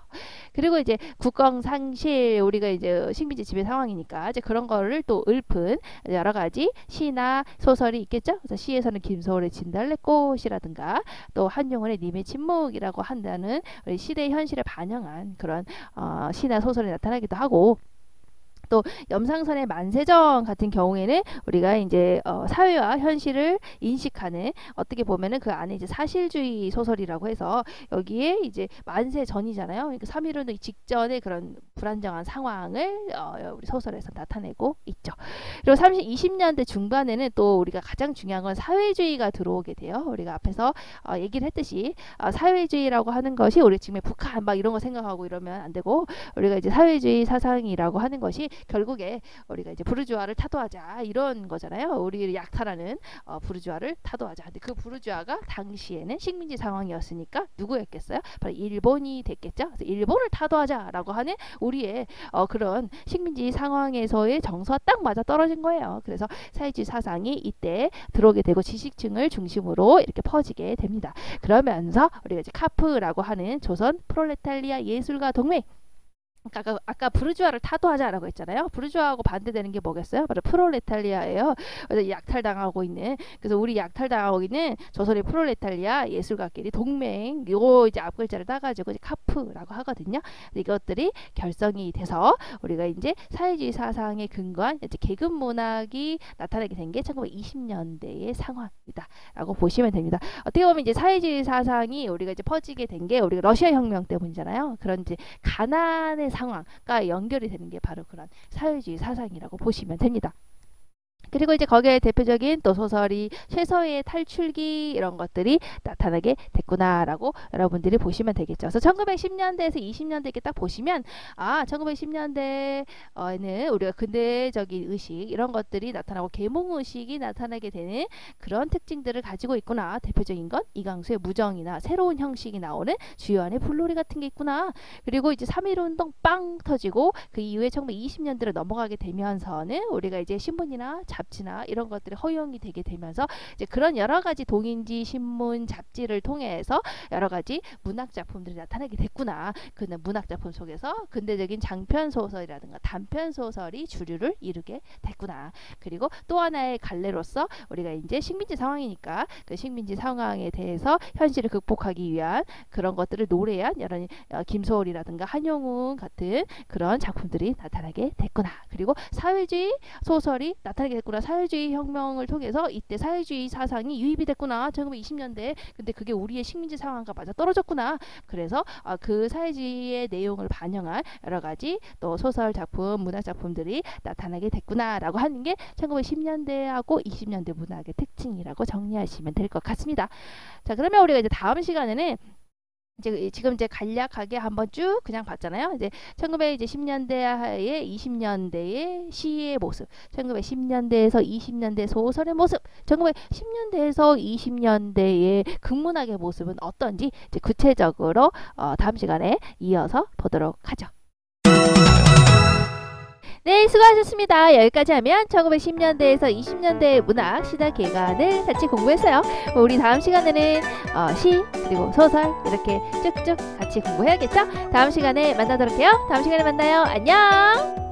그리고 이제 국경상실, 우리가 이제 식민지 지배 상황이니까 이제 그런 거를 또 읊은 여러 가지 시나 소설이 있겠죠. 그래서 시에서는 김소월의 진달래꽃이라든가 또 한용운의 님의 침묵이라고 한다는 우리 시대의 현실을 반영한 그런 시나 소설이 나타나기도 하고, 또 염상선의 만세정 같은 경우에는 우리가 이제 사회와 현실을 인식하는, 어떻게 보면은 그 안에 이제 사실주의 소설이라고 해서 여기에 이제 만세전이잖아요. 그러니까 3.1 운동 직전의 그런 불안정한 상황을 우리 소설에서 나타내고 있죠. 그리고 20년대 중반에는 또 우리가 가장 중요한 건 사회주의가 들어오게 돼요. 우리가 앞에서 얘기를 했듯이 사회주의라고 하는 것이 우리 지금 북한 막 이런 거 생각하고 이러면 안 되고, 우리가 이제 사회주의 사상이라고 하는 것이 결국에 우리가 이제 부르주아를 타도하자 이런 거잖아요. 우리를 약탈하는 부르주아를 타도하자. 근데 그 부르주아가 당시에는 식민지 상황이었으니까 누구였겠어요? 바로 일본이 됐겠죠. 그래서 일본을 타도하자라고 하는 우리의 그런 식민지 상황에서의 정서와 딱 맞아 떨어진 거예요. 그래서 사회주의 사상이 이때 들어오게 되고 지식층을 중심으로 이렇게 퍼지게 됩니다. 그러면서 우리가 이제 카프라고 하는 조선 프롤레타리아 예술가 동맹, 아까 부르주아를 타도하자라고 했잖아요. 부르주아하고 반대되는 게 뭐겠어요? 바로 프롤레타리아예요. 그래서 약탈당하고 있는, 그래서 우리 약탈당하고 있는 조선의 프롤레타리아 예술가끼리 동맹, 요 이제 앞글자를 따가지고 이제 카프라고 하거든요. 이것들이 결성이 돼서 우리가 이제 사회주의 사상에 근거한 이제 계급 문학이 나타나게 된 게 1920년대의 상황이다라고 보시면 됩니다. 어떻게 보면 이제 사회주의 사상이 우리가 이제 퍼지게 된 게 우리가 러시아 혁명 때문이잖아요. 그런 이제 가난의 상황과 연결이 되는 게 바로 그런 사회주의 사상이라고 보시면 됩니다. 그리고 이제 거기에 대표적인 또 소설이 최서의 탈출기 이런 것들이 나타나게 됐구나라고 여러분들이 보시면 되겠죠. 그래서 1910년대에서 20년대 이렇게 딱 보시면 1910년대에는 우리가 근대적인 의식 이런 것들이 나타나고 계몽 의식이 나타나게 되는 그런 특징들을 가지고 있구나. 대표적인 건 이광수의 무정이나 새로운 형식이 나오는 주요한의 불놀이 같은 게 있구나. 그리고 이제 3.1 운동 빵 터지고 그 이후에 1920년대로 넘어가게 되면서는 우리가 이제 신문이나 잡지나 이런 것들이 허용이 되게 되면서 이제 그런 여러 가지 동인지 신문 잡지를 통해서 여러 가지 문학 작품들이 나타나게 됐구나. 그 문학 작품 속에서 근대적인 장편 소설이라든가 단편 소설이 주류를 이루게 됐구나. 그리고 또 하나의 갈래로서 우리가 이제 식민지 상황이니까 그 식민지 상황에 대해서 현실을 극복하기 위한 그런 것들을 노래한 여러 김소월이라든가 한용운 같은 그런 작품들이 나타나게 됐구나. 그리고 사회주의 소설이 나타나게 됐구나. 사회주의 혁명을 통해서 이때 사회주의 사상이 유입이 됐구나. 1920년대. 근데 그게 우리의 식민지 상황과 맞아 떨어졌구나. 그래서 그 사회주의의 내용을 반영한 여러 가지 또 소설 작품, 문학 작품들이 나타나게 됐구나라고 하는 게 1910년대하고 20년대 문학의 특징이라고 정리하시면 될 것 같습니다. 자, 그러면 우리가 이제 다음 시간에는 이제 지금 이제 간략하게 한번 쭉 그냥 봤잖아요. 이제 1910년대에 20년대의 시의 모습, 1910년대에서 20년대 소설의 모습, 1910년대에서 20년대의 극문학의 모습은 어떤지 이제 구체적으로 다음 시간에 이어서 보도록 하죠. 네, 수고하셨습니다. 여기까지 하면 1910년대에서 20년대의 문학 시대 개관을 같이 공부했어요. 우리 다음 시간에는 시 그리고 소설 이렇게 쭉쭉 같이 공부해야겠죠? 다음 시간에 만나도록 해요. 다음 시간에 만나요. 안녕.